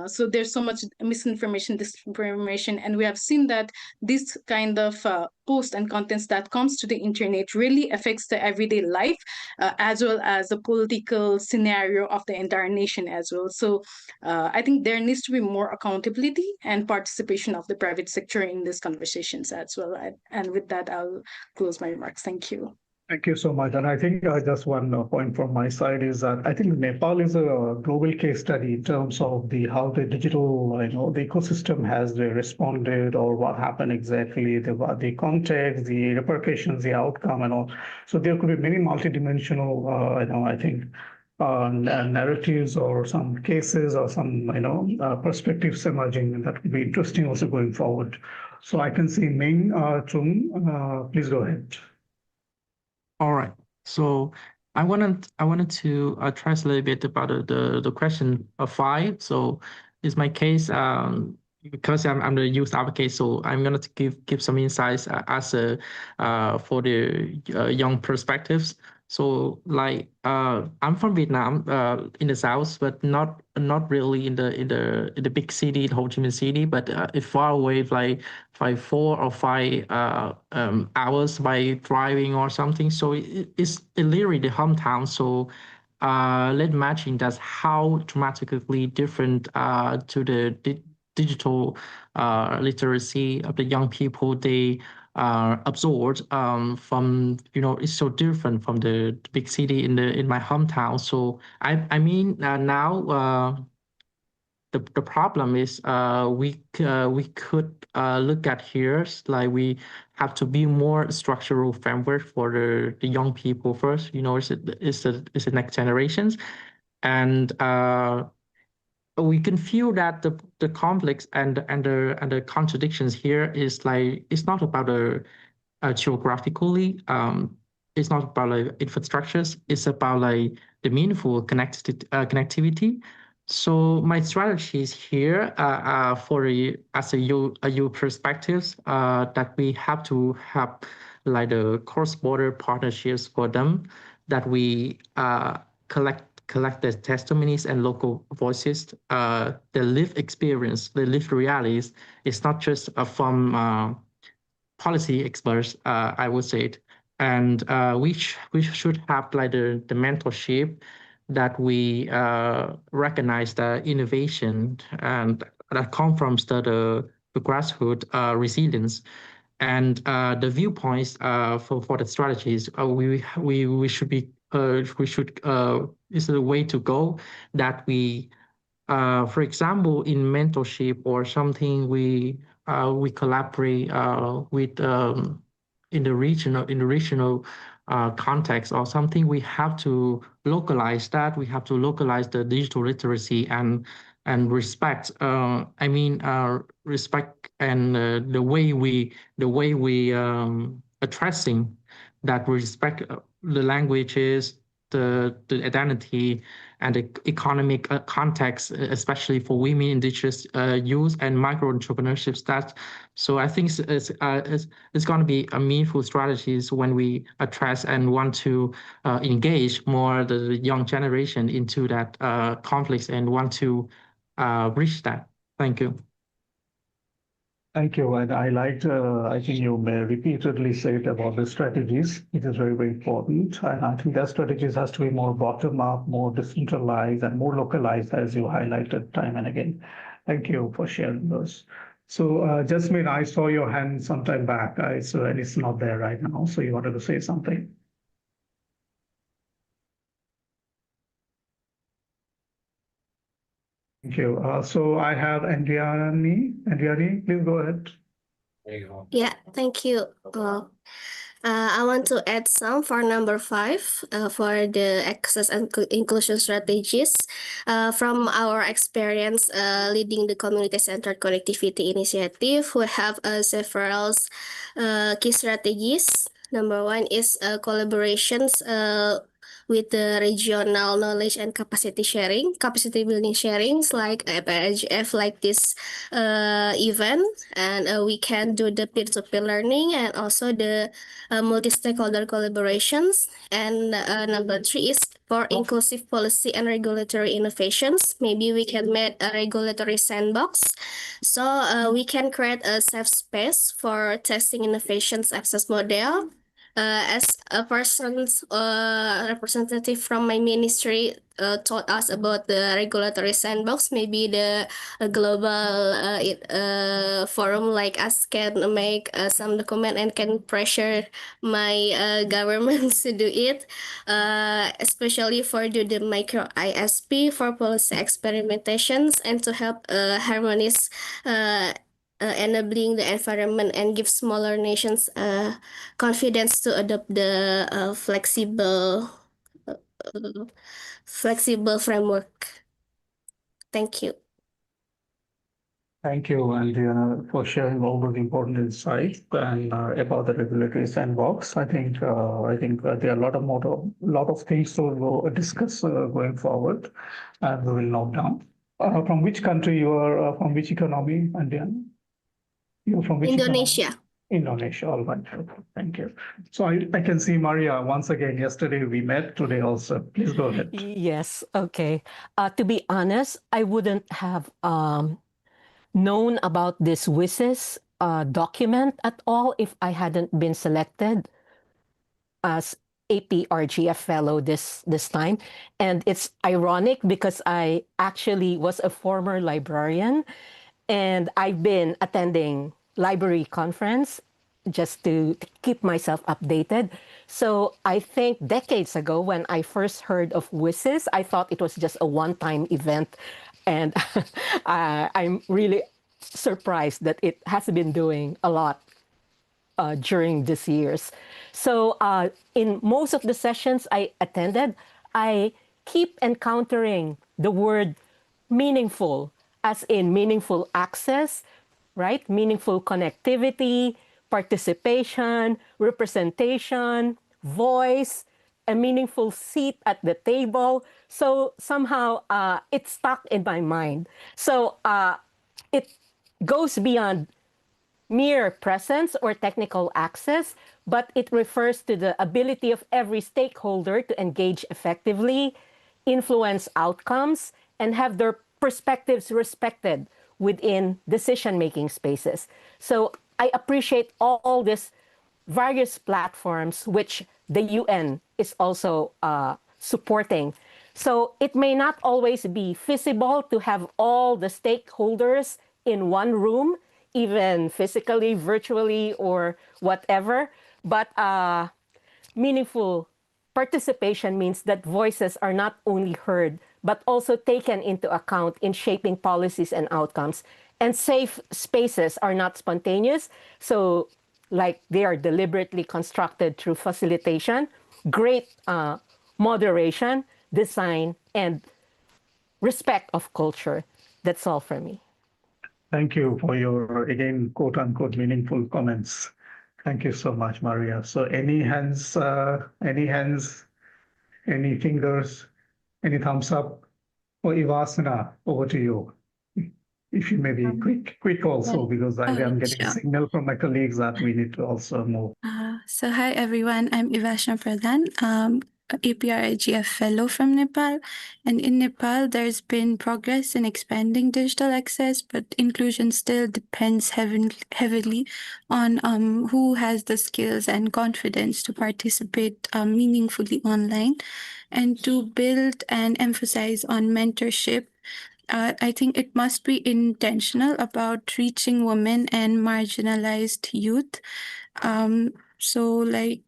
So there's so much misinformation, disinformation, and we have seen that this kind of post and contents that comes to the internet really affects the everyday life as well as the political scenario of the entire nation as well. So I think there needs to be more accountability and participation of the private sector in these conversations as well. And with that, I'll close my remarks. Thank you. Thank you so much. And I think just one point from my side is that I think Nepal is a global case study in terms of how the digital, the ecosystem has responded, or what happened exactly, the context, the repercussions, the outcome, and all. So there could be many multidimensional, I think, narratives or some cases or some, perspectives emerging, and that could be interesting also going forward. So I can see Ming Chung, please go ahead. All right. So I wanted to address a little bit about the question of 5. So in my case, because I'm the youth advocate, so I'm going to give some insights as for the young perspectives. So like I'm from Vietnam, in the south, but not really in the big city, in Ho Chi Minh City, but it's far away, like 4 or 5 hours by driving or something. So it's literally the hometown. So let's imagine that's how dramatically different to the digital literacy of the young people they absorbed from, it's so different from the big city in my hometown. So I mean now the problem is we could look at here, like we have to be more structural framework for the young people first. It's the next generations, and we can feel that the conflicts and the contradictions here is like it's not about geographically, it's not about like infrastructures, it's about like the meaningful connectivity. So my strategies here for as a youth perspectives that we have to have like the cross-border partnerships for them, that we collect the testimonies and local voices, the lived experience, the lived realities. It's not just from policy experts, I would say it. And we should have like the mentorship that we recognize the innovation and that comes from the grassroots resilience. And the viewpoints for the strategies, we should be is the way to go, that we for example in mentorship or something, we collaborate with in the regional context or something. We have to localize that. We have to localize the digital literacy and respect. Respect and the way we addressing that, respect the languages, the identity, and the economic context, especially for women, indigenous youth, and micro entrepreneurships. So I think it's going to be a meaningful strategies when we address and want to engage more the young generation into that conflicts and want to reach that. Thank you. Thank you. And I liked, I think you repeatedly said about the strategies. It is very, very important. And I think that strategies has to be more bottom up, more decentralized, and more localized, as you highlighted time and again. Thank you for sharing those. So Jasmine, I saw your hand sometime back, and it's not there right now. So you wanted to say something? Thank you. So I have Andriani. Andriani, please go ahead. There you go. Yeah, thank you. I want to add some for number 5 for the access and inclusion strategies. From our experience leading the community-centered connectivity initiative, we have several key strategies. Number 1 is collaborations with the regional knowledge and capacity building sharings like APrIGF, like this event, and we can do the peer-to-peer learning and also the multi-stakeholder collaborations. And number 3 is for inclusive policy and regulatory innovations. Maybe we can make a regulatory sandbox, so we can create a safe space for testing innovations access model. As a person's representative from my ministry told us about the regulatory sandbox, maybe the global forum like us can make some document and can pressure my government to do it, especially for the micro ISP for policy experimentations and to help harmonize enabling the environment and give smaller nations confidence to adopt the flexible framework. Thank you. Thank you, Andiana, for sharing all those important insights and about the regulatory sandbox. I think there are a lot of things to discuss going forward, and we will note down. From which country you are? From which economy, Andiana? You're from which Indonesia. Economy? Indonesia, all right. Thank you. So I can see Maria once again. Yesterday we met, today also. Please go ahead. Yes, okay. To be honest, I wouldn't have known about this WSIS document at all if I hadn't been selected as APrIGF fellow this time. And it's ironic because I actually was a former librarian and I've been attending library conference just to keep myself updated. So I think decades ago when I first heard of WSIS, I thought it was just a one-time event. And I'm really surprised that it has been doing a lot during these years. So in most of the sessions I attended, I keep encountering the word meaningful, as in meaningful access, right? Meaningful connectivity, participation, representation, voice, a meaningful seat at the table. So somehow it stuck in my mind. So it goes beyond mere presence or technical access, but it refers to the ability of every stakeholder to engage effectively, influence outcomes, and have their perspectives respected within decision-making spaces. So I appreciate all these various platforms which the UN is also supporting. So it may not always be feasible to have all the stakeholders in one room, even physically, virtually, or whatever, but meaningful participation means that voices are not only heard, but also taken into account in shaping policies and outcomes. And safe spaces are not spontaneous, so like they are deliberately constructed through facilitation, great moderation, design, and respect of culture. That's all for me. Thank you for your, again, quote unquote, meaningful comments. Thank you so much, Maria. So any hands, any fingers, any thumbs up? Or Ivasana, over to you. If you may be quick also, because I am getting a signal from my colleagues that we need to also move. So hi everyone, I'm Ivasana Pradhan, APrIGF fellow from Nepal. And in Nepal, there's been progress in expanding digital access, but inclusion still depends heavily on who has the skills and confidence to participate meaningfully online. And to build and emphasize on mentorship, I think it must be intentional about reaching women and marginalized youth. So like,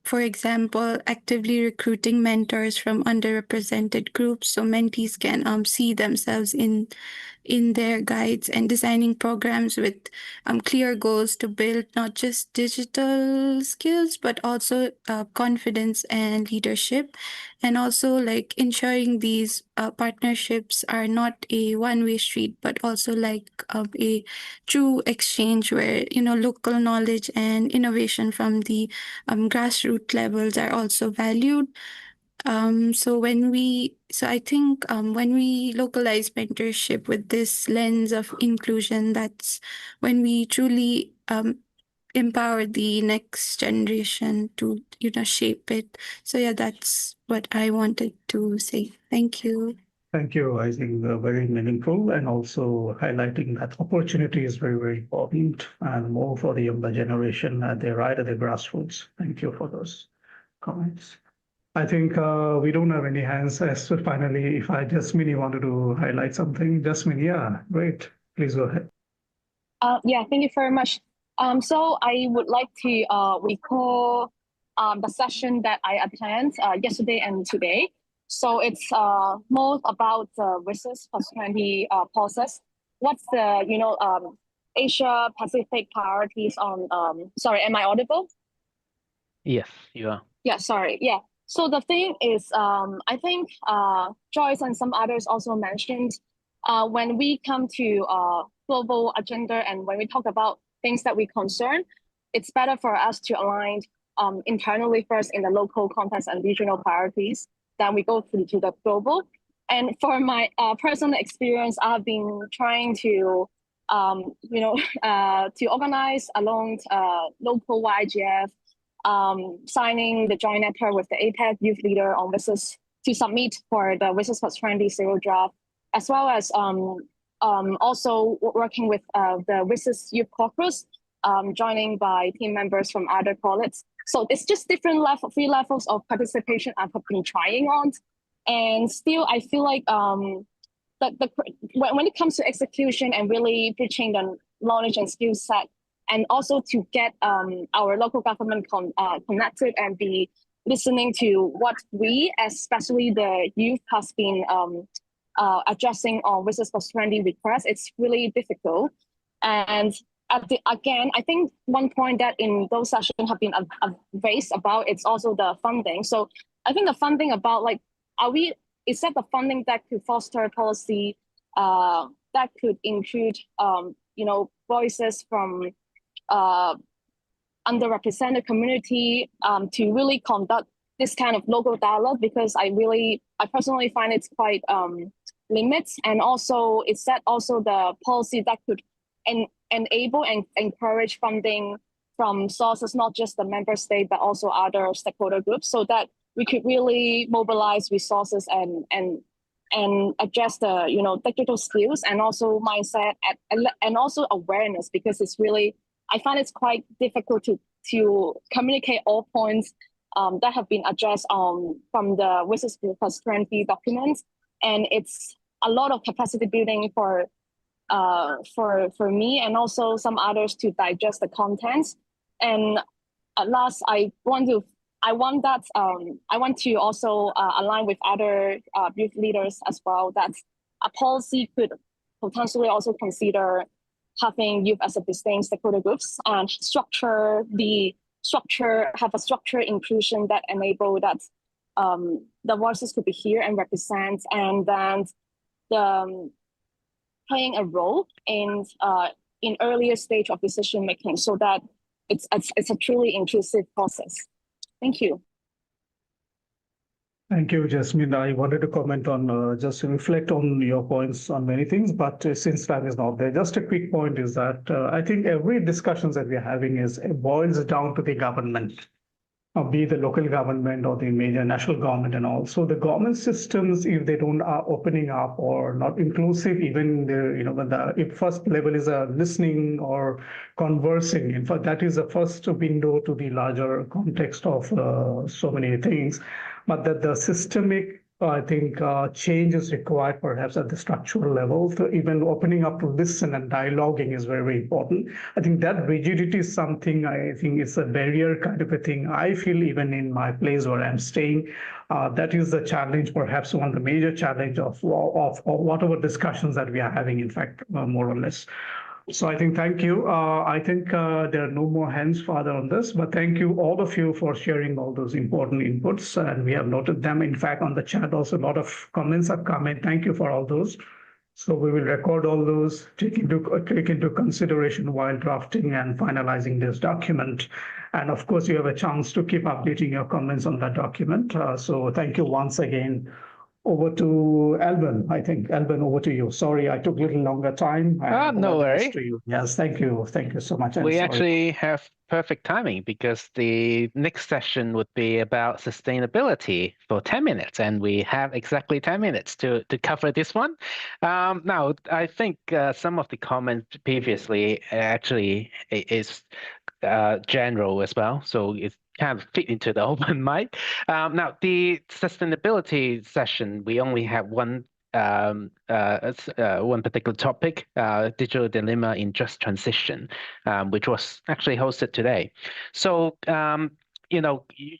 for example, actively recruiting mentors from underrepresented groups so mentees can see themselves in their guides, and designing programs with clear goals to build not just digital skills, but also confidence and leadership. And also like ensuring these partnerships are not a one-way street, but also like a true exchange where, local knowledge and innovation from the grassroots levels are also valued. So I think when we localize mentorship with this lens of inclusion, that's when we truly empower the next generation to, shape it. So yeah, that's what I wanted to say. Thank you. Thank you. I think very meaningful and also highlighting that opportunity is very, very important and more for the younger generation at the right at the grassroots. Thank you for those comments. I think we don't have any hands. So finally, if Jasmine wanted to highlight something, Jasmine, yeah, great. Please go ahead. Yeah, thank you very much. So I would like to recall the session that I attended yesterday and today. So it's more about the WSIS +20 process. What's the Asia Pacific priorities on? Sorry, am I audible? Yes, you are. Yeah, sorry. Yeah. So the thing is, I think Joyce and some others also mentioned when we come to global agenda and when we talk about things that we concern, it's better for us to align internally first in the local context and regional priorities. Then we go to the global. And for my personal experience, I've been trying to, to organize along local YGF, signing the joint network with the APEC youth leader on WSIS to submit for the WSIS +20 zero draft, as well as also working with the WSIS Youth Caucus, joining by team members from other college. So it's just different three levels of participation I've been trying on. And still, I feel like when it comes to execution and really preaching the knowledge and skill set, and also to get our local government connected and be listening to what we, especially the youth, has been addressing on WSIS +20 requests, it's really difficult. And again, I think one point that in those sessions have been raised about, it's also the funding. So I think the funding about is that the funding that could foster policy that could include voices from underrepresented community to really conduct this kind of local dialogue, because I personally find it's quite limits, and also it's that also the policy that could enable and encourage funding from sources, not just the member state, but also other stakeholder groups, so that we could really mobilize resources and address the digital skills and also mindset and also awareness, because it's really, I find it's quite difficult to communicate all points that have been addressed from the WSIS +20 documents, and it's a lot of capacity building for me and also some others to digest the contents. And at last, I want to also align with other youth leaders as well, that a policy could potentially also consider having youth as a distinct stakeholder groups and have a structured inclusion that enable that the voices could be here and represent, and then playing a role in earlier stage of decision making, so that it's a truly inclusive process. Thank you. Thank you, Jasmine. I wanted to comment on, just to reflect on your points on many things, but since time is not there, just a quick point is that I think every discussions that we're having it boils down to the government, be the local government or the major national government, and also the government systems, if they don't are opening up or not inclusive, even when the first level is listening or conversing. In fact, that is the first window to the larger context of so many things. But that the systemic, I think, change is required perhaps at the structural level. So even opening up to listen and dialoguing is very, very important. I think that rigidity is something I think is a barrier kind of a thing. I feel even in my place where I'm staying, that is the challenge, perhaps one of the major challenge of whatever discussions that we are having, in fact, more or less. So I think, thank you. I think there are no more hands further on this, but thank you, all of you, for sharing all those important inputs. And we have noted them. In fact, on the chat, also a lot of comments have come in. Thank you for all those. So we will record all those, take into consideration while drafting and finalizing this document. And of course, you have a chance to keep updating your comments on that document. So thank you once again. Over to Alban, I think. Alban, over to you. Sorry, I took a little longer time. No worry. To you. Yes, thank you. Thank you so much. We actually have perfect timing because the next session would be about sustainability for 10 minutes, and we have exactly 10 minutes to cover this one. Now, I think some of the comments previously actually is general as well, so it's kind of fit into the open mic. Now, the sustainability session, we only have one particular topic, digital dilemma in just transition, which was actually hosted today. So,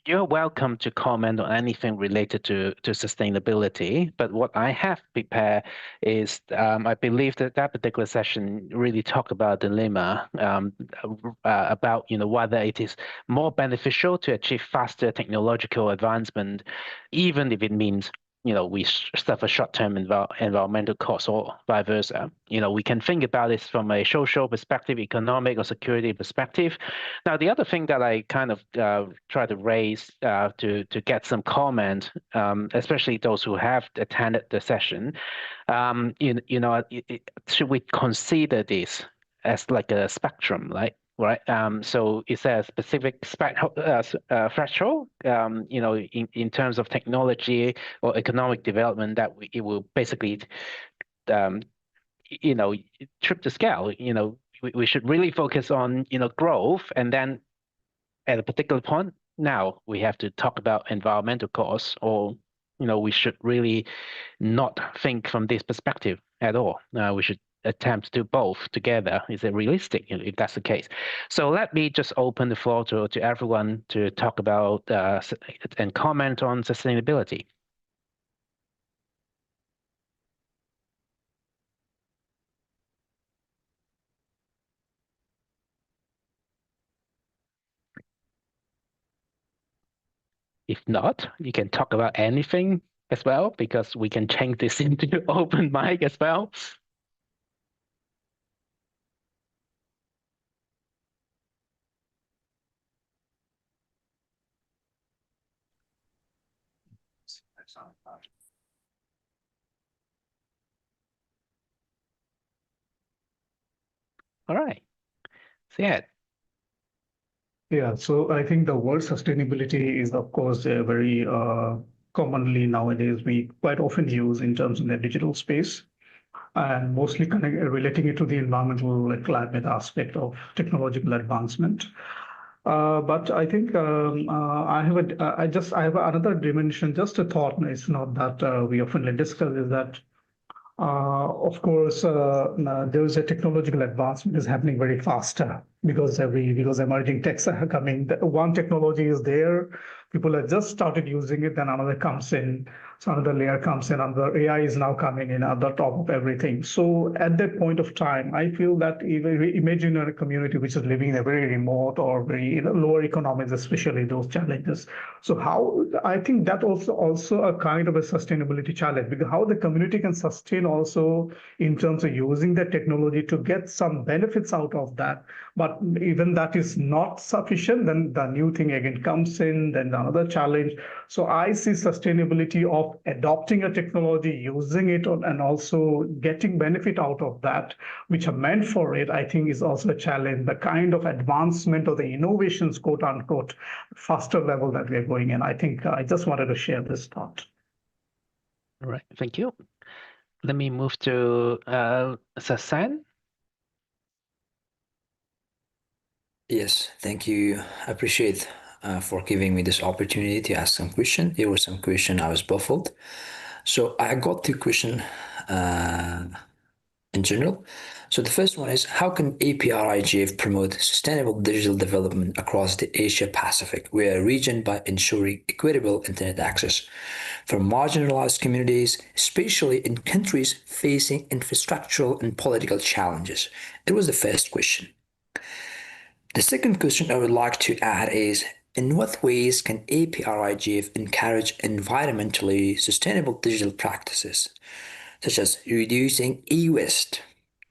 you're welcome to comment on anything related to sustainability. But what I have prepared is, I believe that particular session really talked about dilemma, about whether it is more beneficial to achieve faster technological advancement, even if it means we suffer short-term environmental costs, or vice versa. We can think about this from a social perspective, economic or security perspective. Now, the other thing that I kind of try to raise to get some comment, especially those who have attended the session, should we consider this as like a spectrum, right? So is there a specific threshold, in terms of technology or economic development that it will basically, trip the scale? We should really focus on, growth, and then at a particular point, now we have to talk about environmental costs, or, we should really not think from this perspective at all. We should attempt to do both together. Is it realistic, if that's the case? So let me just open the floor to everyone to talk about and comment on sustainability. If not, you can talk about anything as well, because we can change this into open mic as well. All right. Syed. Yeah, so I think the word sustainability is, of course, a very commonly nowadays we quite often use in terms of the digital space, and mostly relating it to the environmental climate aspect of technological advancement. But I think I have another dimension, just a thought. It's not that we often discuss, is that of course there is a technological advancement is happening very faster, because emerging techs are coming. One technology is there, people have just started using it, then another comes in, so another layer comes in, another AI is now coming in at the top of everything. So at that point of time, I feel that imagine a community which is living in a very remote or very lower economies, especially those challenges. So how, I think that also a kind of a sustainability challenge, because how the community can sustain also in terms of using the technology to get some benefits out of that. But even that is not sufficient, then the new thing again comes in, then another challenge. So I see sustainability of adopting a technology, using it, and also getting benefit out of that, which are meant for it, I think is also a challenge. The kind of advancement of the innovations, quote unquote, faster level that we're going in. I think I just wanted to share this thought. All right, thank you. Let me move to Sultan. Yes, thank you. I appreciate for giving me this opportunity to ask some question. There was some question I was baffled. So I got two question in general. So the first one is, how can APrIGF promote sustainable digital development across the Asia Pacific, region, by ensuring equitable internet access for marginalized communities, especially in countries facing infrastructural and political challenges? It was the first question. The second question I would like to add is, in what ways can APrIGF encourage environmentally sustainable digital practices? such as reducing e-waste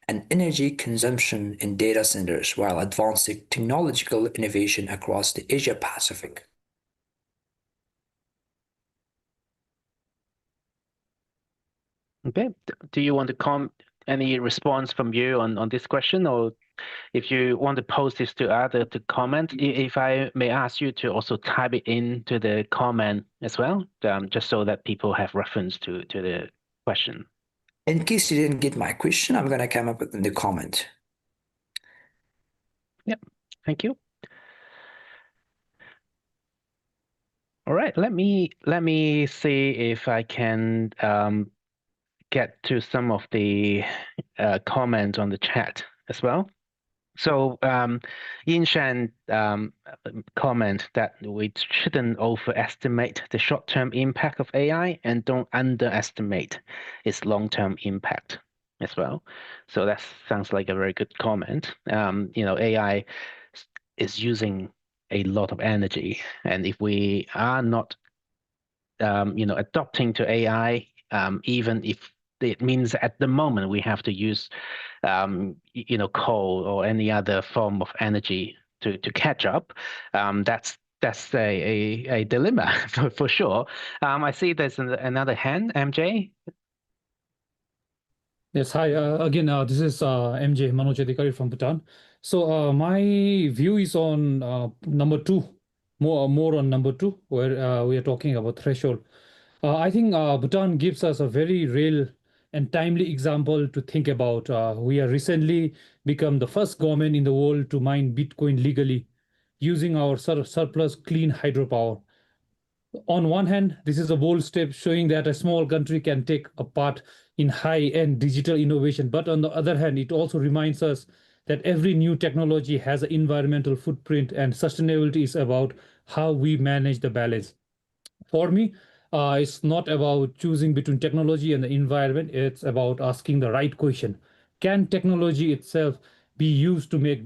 and energy consumption in data centers while advancing technological innovation across the Asia Pacific. Okay. Do you want to any response from you on this question, or if you want to post this to other to comment, if I may ask you to also type it into the comment as well, just so that people have reference to the question. In case you didn't get my question, I'm gonna come up with in the comment. Yep. Thank you. All right. Let me see if I can get to some of the comments on the chat as well. So Yien comment that we shouldn't overestimate the short-term impact of AI and don't underestimate its long-term impact as well. So that sounds like a very good comment. AI is using a lot of energy, and if we are not adopting to AI, even if it means at the moment we have to use coal or any other form of energy to catch up, that's a dilemma for sure. I see there's another hand, MJ. Yes, hi. Again, this is MJ Manoj Adhikari from Bhutan. So my view is on number 2, more on number 2, where we are talking about threshold. I think Bhutan gives us a very real and timely example to think about. We have recently become the first government in the world to mine Bitcoin legally using our surplus clean hydropower. On one hand, this is a bold step showing that a small country can take a part in high-end digital innovation. But on the other hand, it also reminds us that every new technology has an environmental footprint, and sustainability is about how we manage the balance. For me, it's not about choosing between technology and the environment. It's about asking the right question. Can technology itself be used to make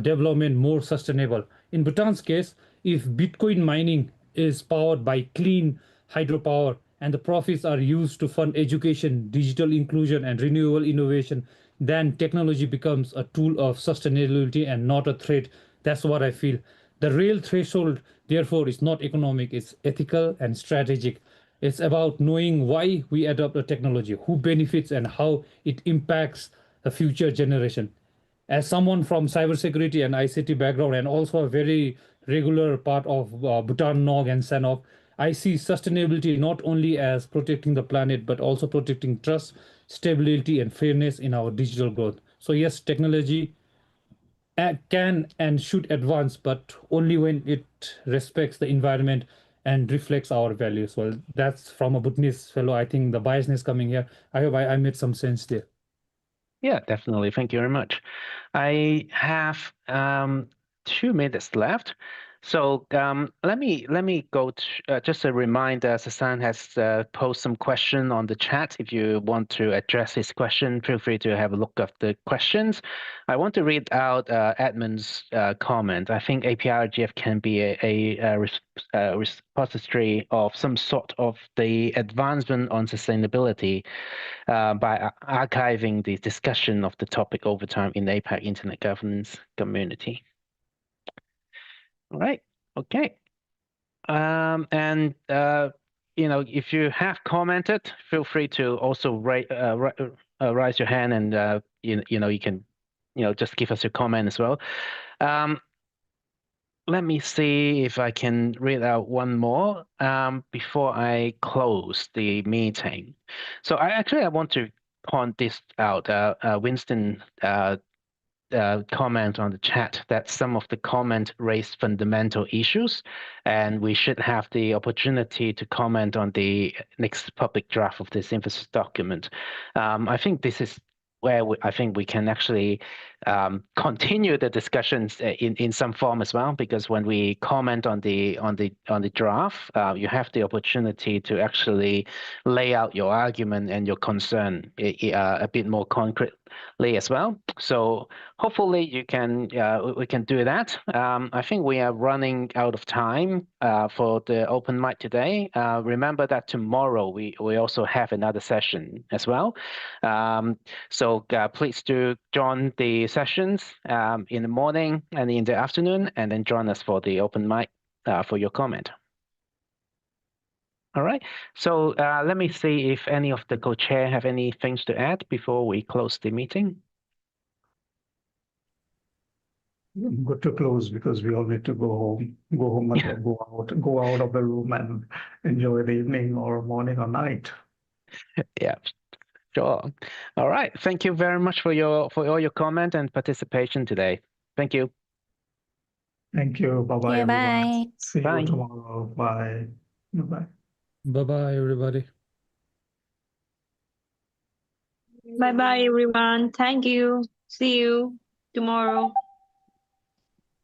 development more sustainable? In Bhutan's case, if Bitcoin mining is powered by clean hydropower and the profits are used to fund education, digital inclusion, and renewable innovation, then technology becomes a tool of sustainability and not a threat. That's what I feel. The real threshold, therefore, is not economic, it's ethical and strategic. It's about knowing why we adopt a technology, who benefits, and how it impacts the future generation. As someone from cybersecurity and ICT background, and also a very regular part of Bhutan NOG and SANOG, I see sustainability not only as protecting the planet, but also protecting trust, stability, and fairness in our digital growth. So yes, technology can and should advance, but only when it respects the environment and reflects our values. Well, that's from a Bhutanese fellow. I think the biasness coming here. I hope I made some sense there. Yeah, definitely. Thank you very much. I have 2 minutes left. So let me go to just a reminder, Sultan has posted some question on the chat. If you want to address his question, feel free to have a look at the questions. I want to read out Edmund's comment. I think APrIGF can be a repository of some sort of the advancement on sustainability by archiving the discussion of the topic over time in the APAC Internet Governance community. All right. Okay. If you have commented, feel free to also raise your hand, and you can just give us your comment as well. Let me see if I can read out one more before I close the meeting. So I want to point this out. Winston comment on the chat that some of the comment raised fundamental issues, and we should have the opportunity to comment on the next public draft of this synthesis document. I think this is where I think we can actually continue the discussions in some form as well, because when we comment on the draft, you have the opportunity to actually lay out your argument and your concern a bit more concretely as well. So hopefully we can do that. I think we are running out of time. for the open mic today. Remember that tomorrow we also have another session as well. So please do join the sessions in the morning and in the afternoon, and then join us for the open mic for your comment. All right. So let me see if any of the co-chair have any things to add before we close the meeting. Good to close because we all need to go home and go out of the room and enjoy the evening or morning or night. Yeah, sure. All right. Thank you very much for all your comment and participation today. Thank you. Thank you. Bye-bye, Yeah, everyone. bye. See Bye. you tomorrow. Bye. Bye-bye. Bye-bye, everybody. Bye bye, everyone. Thank you. See you tomorrow.